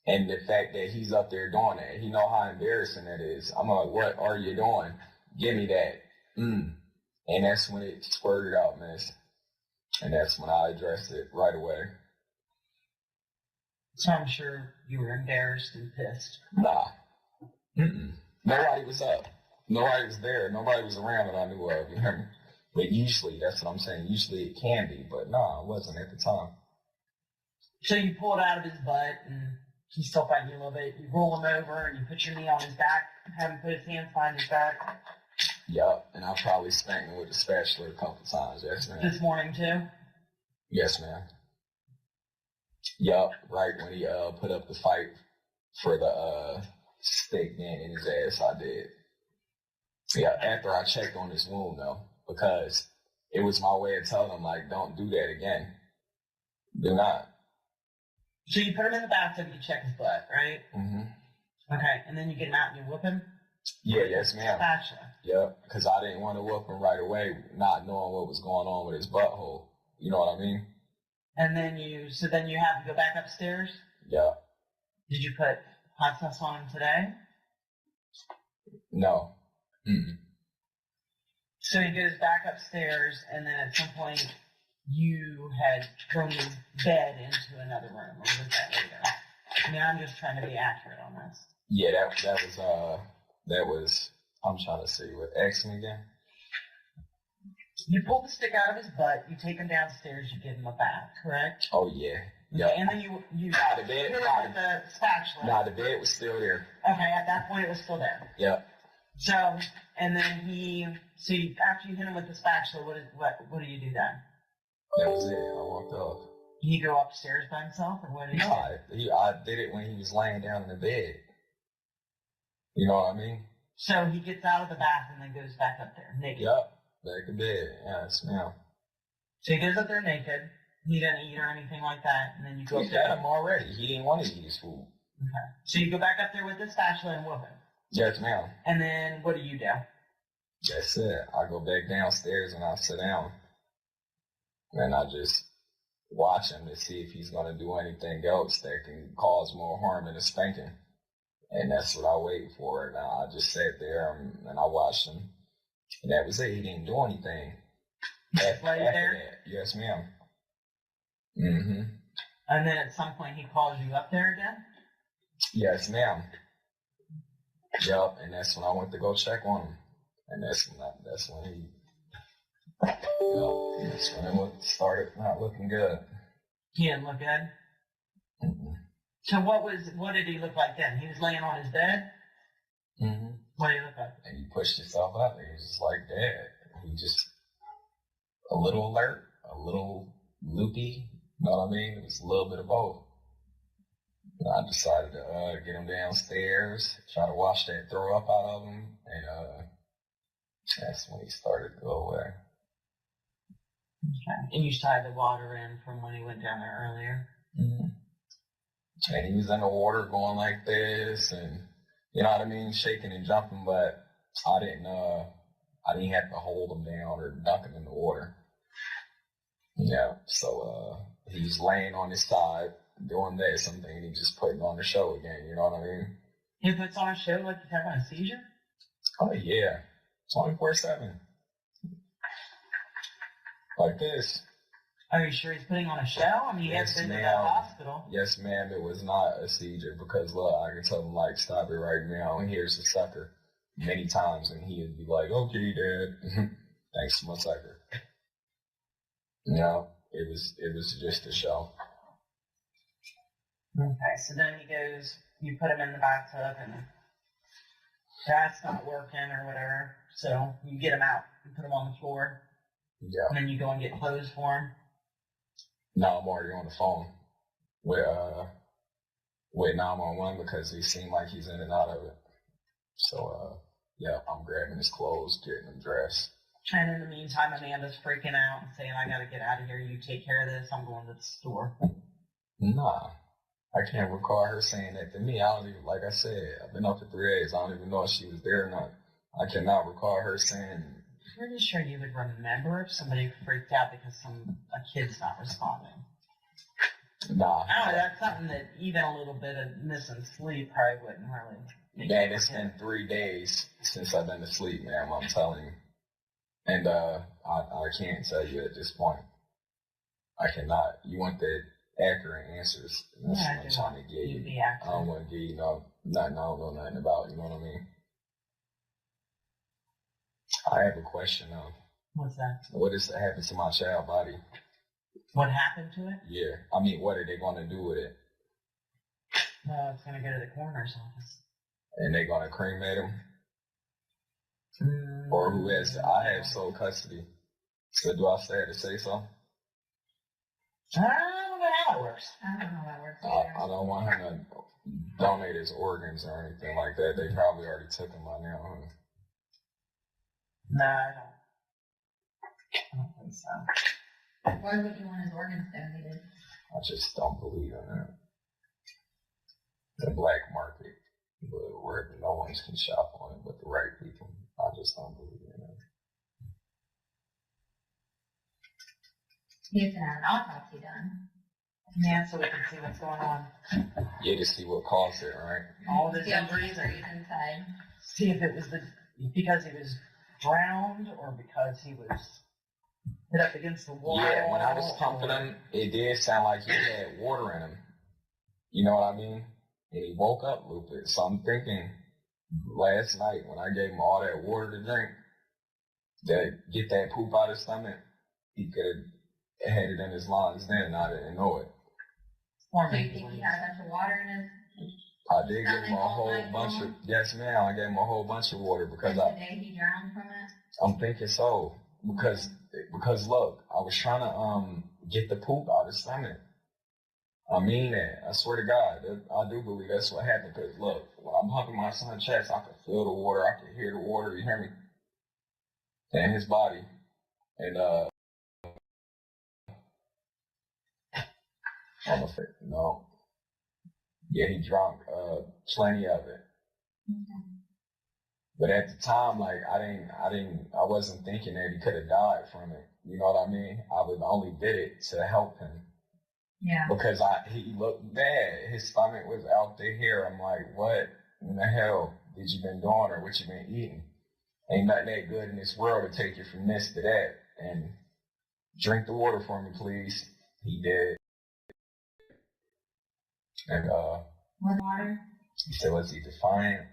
And the fact that he's up there doing that. He know how embarrassing that is. I'm like, what are you doing? Give me that. And that's when it squirted out, miss. And that's when I addressed it right away.
So I'm sure you were embarrassed and pissed.
Nah. Nobody was up. Nobody was there. Nobody was around that I knew of. You hear me? But usually, that's what I'm saying. Usually it can be, but no, it wasn't at the time.
So you pull it out of his butt, and he's still fighting you a little bit. You roll him over, and you put your knee on his back, have him put his hands behind his back.
Yup, and I probably spanked him with a spatula a couple times. Yes, ma'am.
This morning, too?
Yes, ma'am. Yup, right when he put up the fight for the steak being in his ass, I did. Yeah, after I checked on his wound, though, because it was my way of telling him, like, don't do that again. Do not.
So you put him in the bathtub, you check his butt, right?
Mm-hmm.
Okay, and then you get him out and you whoop him?
Yeah, yes, ma'am.
Spatula.
Yep, because I didn't want to whoop him right away, not knowing what was going on with his butthole. You know what I mean?
And then you have to go back upstairs?
Yeah.
Did you put hot sauce on him today?
No. Mm-mm.
So he goes back upstairs, and then at some point you had thrown his bed into another room, or was that later? I mean, I'm just trying to be accurate on this.
Yeah, that was, I'm trying to see, what, ask me again?
You pull the stick out of his butt, you take him downstairs, you give him a bath, correct?
Oh, yeah. Yeah.
Okay, and then you
Nah, the bed,
hit him with the spatula.
nah, the bed was still there.
Okay, at that point it was still there.
Yep.
So, and then after you hit him with the spatula, what do you do then?
That was it. I walked off.
Did he go upstairs by himself, or what did he do?
No, I did it when he was laying down in the bed. You know what I mean?
So he gets out of the bath and then goes back up there naked.
Yep. Back in bed. Yes, ma'am.
So he goes up there naked. He doesn't eat or anything like that, and then you go
We
up there.
had him already. He didn't want to eat his food.
Okay. So you go back up there with the spatula and whoop him.
Yes, ma'am.
And then what do you do?
That's it. I go back downstairs and I sit down. And I just watch him to see if he's going to do anything else that can cause more harm than a spanking. And that's what I wait for. And I just sat there and I watched him. And that was it. He didn't do anything. After
there?
that. Yes, ma'am. Mm-hmm.
And then at some point he calls you up there again?
Yes, ma'am. Yup, and that's when I went to go check on him. And that's when he, that's when it started not looking good.
He didn't look good?
Mm-hmm.
So what did he look like then? He was laying on his bed?
Mm-hmm.
What did he look like?
And he pushed himself up, and he was just like that. He just, a little alert, a little loopy, you know what I mean? It was a little bit of both. And I decided to get him downstairs, try to wash that throw up out of him, and that's when he started to go away.
Okay. And you tied the water in from when he went down there earlier?
Mm-hmm. And he was in the water going like this, and you know what I mean, shaking and jumping, but I didn't have to hold him down or dunk him in the water. Yeah, so he's laying on his side, doing this, and then he just putting on the show again, you know what I mean?
He puts on a show like he's having a seizure?
Oh yeah, 24/7. Like this.
Are you sure he's putting on a show? I mean, he
Yes,
hasn't been to
ma'am.
the hospital.
Yes, ma'am, it was not a seizure because, look, I can tell him, like, stop it right now, and here's the sucker many times, and he would be like, okay, Dad, thanks for my sucker. No, it was just a show.
Okay, so then you put him in the bathtub, and that's not working or whatever, so you get him out and put him on the floor,
Yeah.
and then you go and get clothes for him.
Now I'm already on the phone with 911 because he seemed like he's in and out of it. So, yeah, I'm grabbing his clothes, getting him dressed.
And in the meantime, Amanda's freaking out and saying, I gotta get out of here, you take care of this, I'm going to the store.
Nah, I can't recall her saying that to me. I don't even, like I said, I've been up for 3 days. I don't even know if she was there or not. I cannot recall her saying.
Pretty sure you would remember if somebody freaked out because a kid's not responding.
Nah.
I don't know, that's something that even a little bit of missing sleep probably wouldn't really make
Man,
you
it's
forget.
been 3 days since I've been asleep, man, I'm telling you. And I can't tell you at this point. I cannot. You want the accurate answers. And that's
Yeah,
what I'm trying to get you.
be
I
accurate.
don't want to give you nothing I don't know nothing about, you know what I mean? I have a question though.
What's that?
What is that happened to my child body?
What happened to it?
Yeah. I mean, what are they going to do with it?
Well, it's going to go to the coroner's office.
And they going to cremate him?
Mm.
Or who has? I have sole custody. So do I still have to say so?
I don't know how it works.
I don't know how that works
I
either.
don't want him to donate his organs or anything like that. They probably already took him by now. Huh?
No, I don't think so.
Why would you want his organs donated?
I just don't believe in that. The black market, where no one can shop on it but the right people. I just don't believe in it.
He has to have an autopsy done.
Yeah, so we can see what's going on.
Yeah, to see what caused it, right?
All of his
See all the
injuries and
injuries inside.
see if it was because he was drowned or because he was hit up against the wall.
Yeah, when I was pumping him, it did sound like he had water in him. You know what I mean? And he woke up a little bit. So I'm thinking last night when I gave him all that water to drink, that get that poop out of his stomach, he could have had it in his lungs then and I didn't know it.
Or
So you
maybe
think he had a bunch of water in his
I did give him a
Stomach all
whole
night
bunch of,
long?
yes ma'am, I gave him a whole bunch of water because
the day he drowned from it?
I'm thinking so. Because look, I was trying to get the poop out of his stomach. I mean that. I swear to God, I do believe that's what happened. Because look, when I'm humping my son's chest, I could feel the water. I could hear the water. You hear me? In his body. And I'm afraid, no. Yeah, he drank plenty of it.
Okay.
But at the time, like I wasn't thinking that he could have died from it. You know what I mean? I would only did it to help him.
Yeah.
Because he looked bad. His stomach was out there here. I'm like, what in the hell did you been doing or what you been eating? Ain't nothing that good in this world to take you from this to that. And drink the water for me, please. He did. And
With water?
he said, was he defiant?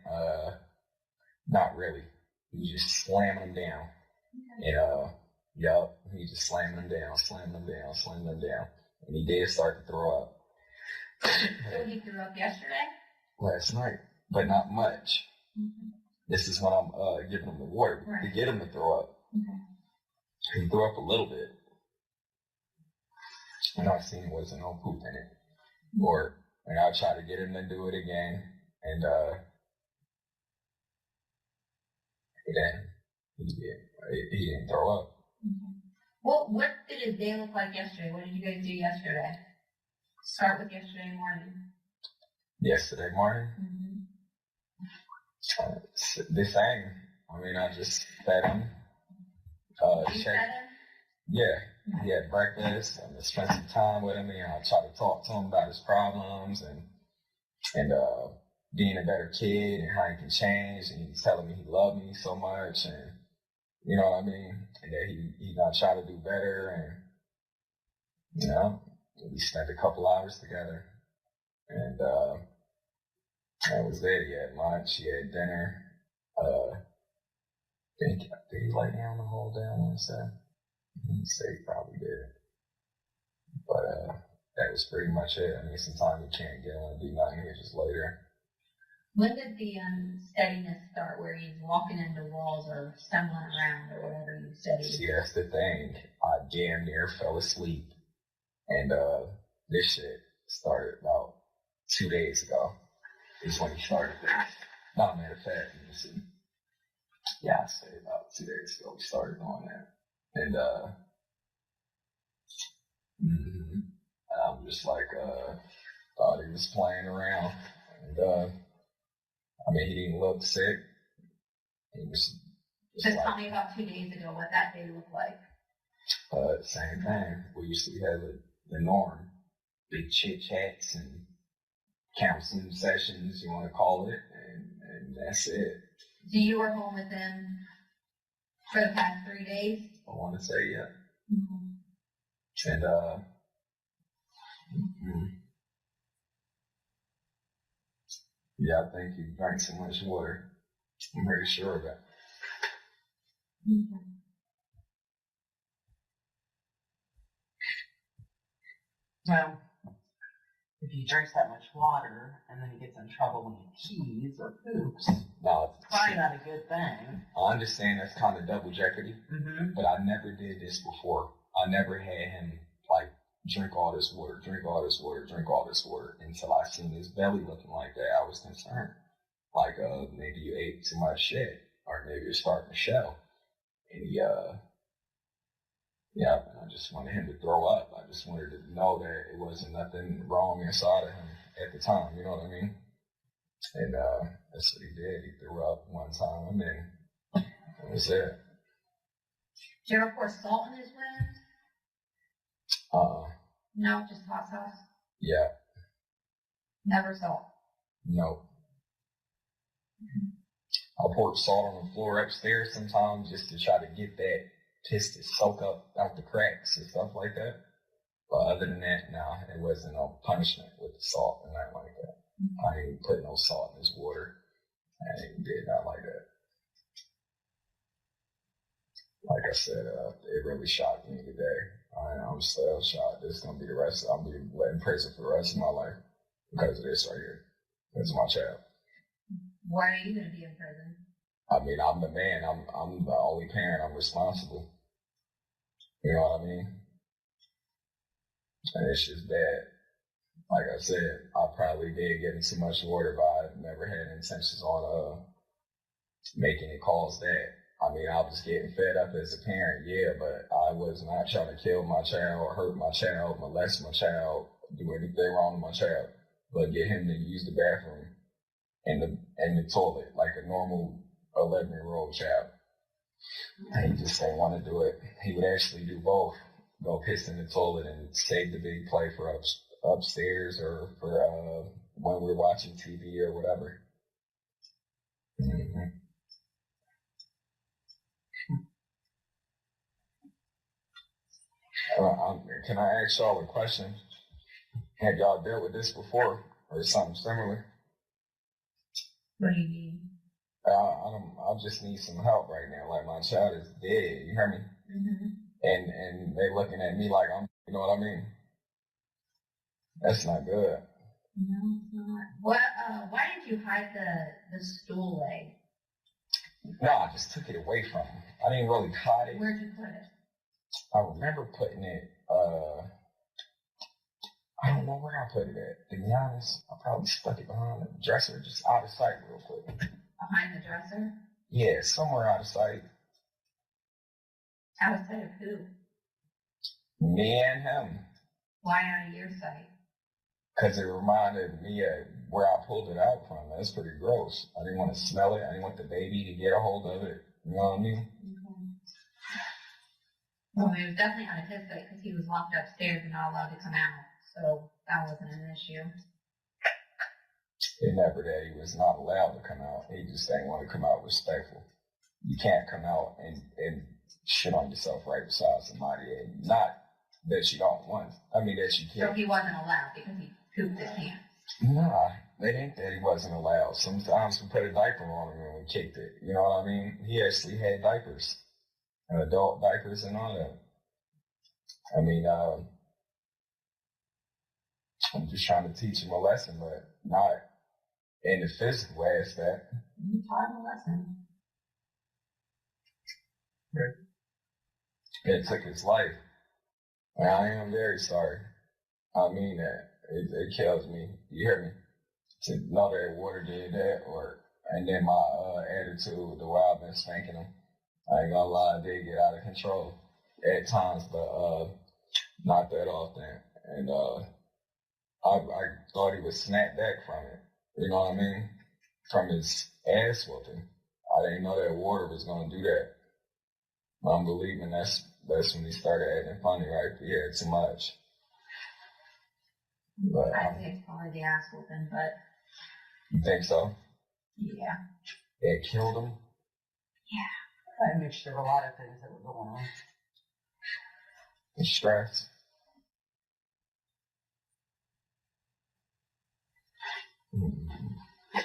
Not really. He was just slamming him down. And yup, he just slamming him down, slamming him down, slamming him down. And he did start to throw up.
So he threw up yesterday?
Last night, but not much.
Mm-hmm.
This is when I'm giving him the water to
Right.
get him to throw up.
Okay.
He threw up a little bit. And I seen it wasn't no poop in it. Or and I tried to get him to do it again, and then he didn't throw up.
Okay. Well, what did his day look like yesterday? What did you guys do yesterday? Start with yesterday morning.
Yesterday morning,
Mm-hmm.
the same. I mean, I just fed him.
You
Checked.
fed him?
Yeah, he had breakfast and I spent some time with him and I tried to talk to him about his problems and being a better kid and how he can change, and he's telling me he loved me so much and you know what I mean, and that he gonna try to do better, and you know, we spent a couple hours together and that was it. He had lunch, he had dinner, did he lay down the whole day on Wednesday? He said he probably did. But that was pretty much it. I mean, sometimes you can't get on and do nothing here just later.
When did the steadiness start where he's walking into walls or stumbling around or whatever you said?
See, that's the thing. I damn near fell asleep. And this shit started about 2 days ago. Is when he started this. Not a matter of fact, let me see. Yeah, I'd say about 2 days ago we started doing that. And I'm just like, thought he was playing around. And I mean, he didn't look sick. He was just
Just
like,
tell me about 2 days ago what that day looked like.
same thing. We used to have the norm, big chit chats and counseling sessions, you want to call it, and that's it.
So you were home with him for the past 3 days?
I want to say, yeah.
Mm-hmm.
And yeah, I think he drank so much water. I'm pretty sure of that.
Mm-hmm.
Well, if he drinks that much water and then he gets in trouble when he pees or poops,
No,
it's probably not a good thing.
I understand that's kind of double jeopardy,
Mm-hmm.
but I never did this before. I never had him, like, drink all this water, drink all this water, drink all this water, until I seen his belly looking like that. I was concerned. Like, maybe you ate too much shit, or maybe you're starting to show. And he, yeah, I just wanted him to throw up. I just wanted to know that it wasn't nothing wrong inside of him at the time, you know what I mean? And that's what he did. He threw up one time, and that was it.
Did you ever pour salt in his wound? No, just hot sauce?
Yeah,
Never salt.
no. I poured salt on the floor upstairs sometimes just to try to get that piss to soak up out the cracks and stuff like that. But other than that, no, it wasn't no punishment with the salt and nothing like that. I didn't put no salt in his water. I ain't did not like that. Like I said, it really shocked me today. I'm still shocked. This is gonna be the rest. I'll be in prison for the rest of my life because of this right here. That's my child.
Why are you going to be in prison?
I mean, I'm the man. I'm the only parent. I'm responsible. You know what I mean? And it's just bad. Like I said, I probably did get in too much water, but I never had intentions on making it cause that. I mean, I was getting fed up as a parent, yeah, but I was not trying to kill my child or hurt my child, molest my child, do anything wrong to my child, but get him to use the bathroom and the toilet like a normal 11-year-old child. And he just didn't want to do it. He would actually do both. Go piss in the toilet and save the big play for upstairs or for when we're watching TV or whatever. Mm-hmm. Can I ask y'all a question? Have y'all dealt with this before or something similar?
What do you mean?
I just need some help right now. Like, my child is dead. You hear me?
Mm-hmm.
And they looking at me like I'm, you know what I mean? That's not good.
No, it's not. What? Why did you hide the stool leg?
No, I just took it away from him. I didn't really hide it.
Where'd you put it?
I remember putting it, I don't know where I put it at. To be honest, I probably stuck it behind the dresser, just out of sight real quick.
Behind the dresser?
Yeah, somewhere out of sight.
Out of sight of who?
Me and him.
Why out of your sight?
Because it reminded me of where I pulled it out from. That's pretty gross. I didn't want to smell it. I didn't want the baby to get a hold of it. You know what I mean?
Okay. Well, it was definitely out of his sight because he was locked upstairs and not allowed to come out. So that wasn't an issue.
It never that he was not allowed to come out. He just didn't want to come out respectful. You can't come out and shit on yourself right beside somebody. And not that you don't want. I mean, that you
So
can't.
he wasn't allowed because he pooped his pants.
Nah, it ain't that he wasn't allowed. Sometimes we put a diaper on him when we kicked it. You know what I mean? He actually had diapers. And adult diapers and all that. I mean, I'm just trying to teach him a lesson, but not in the physical aspect.
You taught him a lesson.
It took his life. And I am very sorry. I mean that. It kills me. You hear me? To know that water did that, and then my attitude, the way I've been spanking him. I ain't gonna lie, I did get out of control at times, but not that often. And I thought he would snap back from it. You know what I mean? From his ass whooping. I didn't know that water was gonna do that. But I'm believing that's when he started acting funny, right? He had too much. But
I'd say it's probably the ass whooping, but
you think so?
yeah.
It killed him?
A mixture of a lot of things that were going on.
The stress.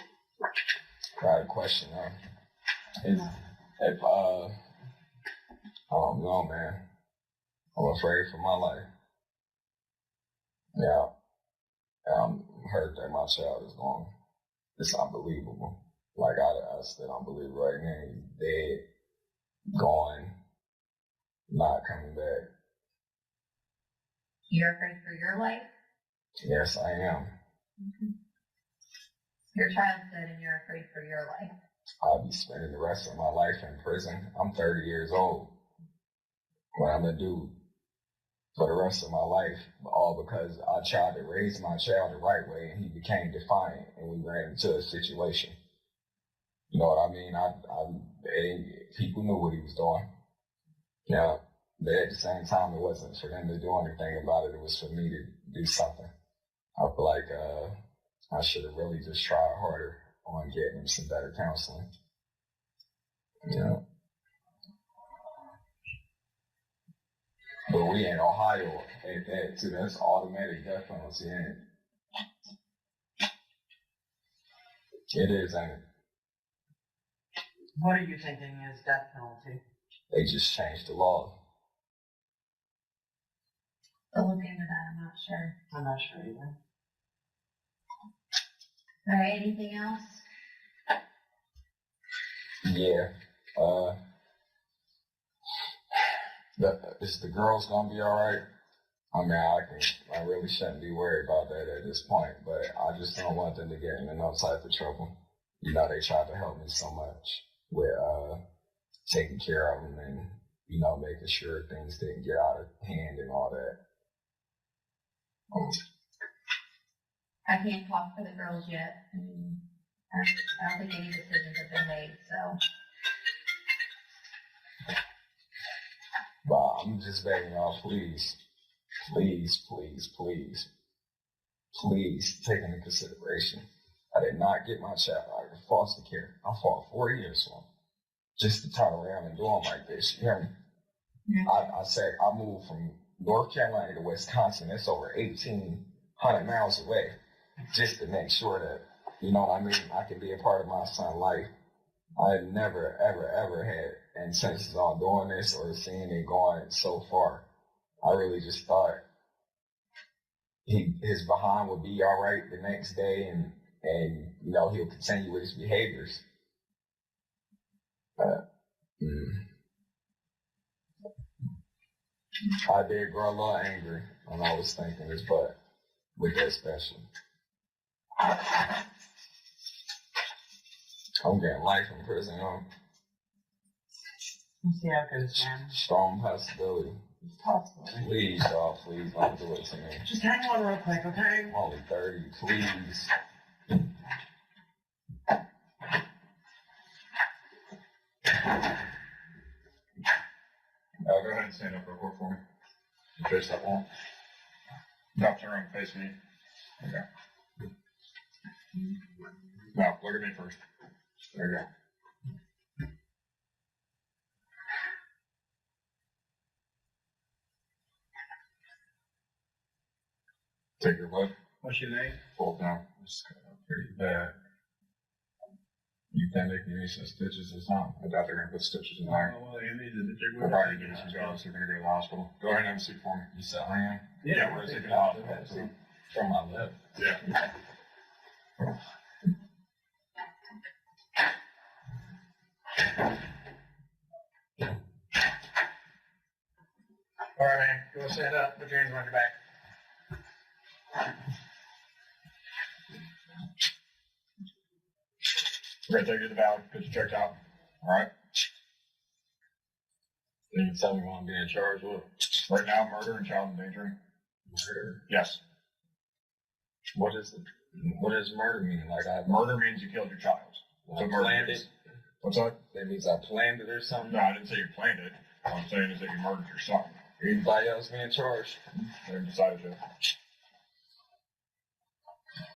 I got a question, if I don't know, man. I'm afraid for my life. Yeah. I'm hurt that my child is gone. It's unbelievable. Like, I still don't believe right now. He's dead, gone, not coming back.
You're afraid for your life?
Yes, I am.
Your child's dead and you're afraid for your life.
I'll be spending the rest of my life in prison. I'm 30 years old. What I'm going to do for the rest of my life, all because I tried to raise my child the right way and he became defiant and we ran into a situation. You know what I mean? People knew what he was doing. Yeah, but at the same time, it wasn't for them to do anything about it. It was for me to do something. I feel like I should have really just tried harder on getting him some better counseling. Yeah. But we in Ohio at that too. That's automatic death penalty, ain't it? It is, ain't it?
What are you thinking is death penalty?
They just changed the law.
I'll look into that, I'm not sure.
I'm not sure either.
All right, anything else?
Yeah. Is the girls gonna be all right? I mean, I really shouldn't be worried about that at this point, but I just don't want them to get in no type of trouble. You know, they tried to help me so much with taking care of them and, you know, making sure things didn't get out of hand and all that.
I can't talk for the girls yet. I don't think any decisions have been made, so.
But I'm just begging y'all, please, please, please, please, please take into consideration. I did not get my child out of foster care. I fought 4 years for him. Just to turn around and do him like this, you hear me? Mm-hmm. I said I moved from North Carolina to Wisconsin. That's over 1,800 miles away, just to make sure that, you know what I mean, I can be a part of my son's life. I had never, ever, ever had intentions on doing this or seeing it going so far. I really just thought his behind would be all right the next day and you know, he'll continue with his behaviors. I did grow a little angry when I was thinking this, but with that special. I'm getting life in prison, you know.
Let's see how it goes, man.
Strong possibility.
Possibility.
Please, y'all, please don't do it to me.
Just hang on real quick, okay?
I'm only 30, please.
Go ahead and stand up real quick for me. You face that wall. No, turn around and face me. Okay. No, look at me first. There you go. Take your lip. What's your name? Fold down. It's pretty bad. You think they can use some stitches or something? I doubt they're going to put stitches in there. Oh, well, you need to they're probably doing some jobs. They're going to go to the hospital. Go ahead and have a seat for me. You said I am? Yeah, we're taking the hospital too. From my lip. Yeah. All right, man. Go stand up. Put your hands behind your back. We're going to take you to the valley. Get you checked out. All right?
You can tell me what I'm being charged with.
Right now, murder and child endangering.
Murder?
Yes.
What does murder mean? Like
murder means you killed your child.
I planned it?
What's that?
That means I planned it or something?
No, I didn't say you planned it. What I'm saying is that you murdered your son.
Anybody else being charged?
They decided to.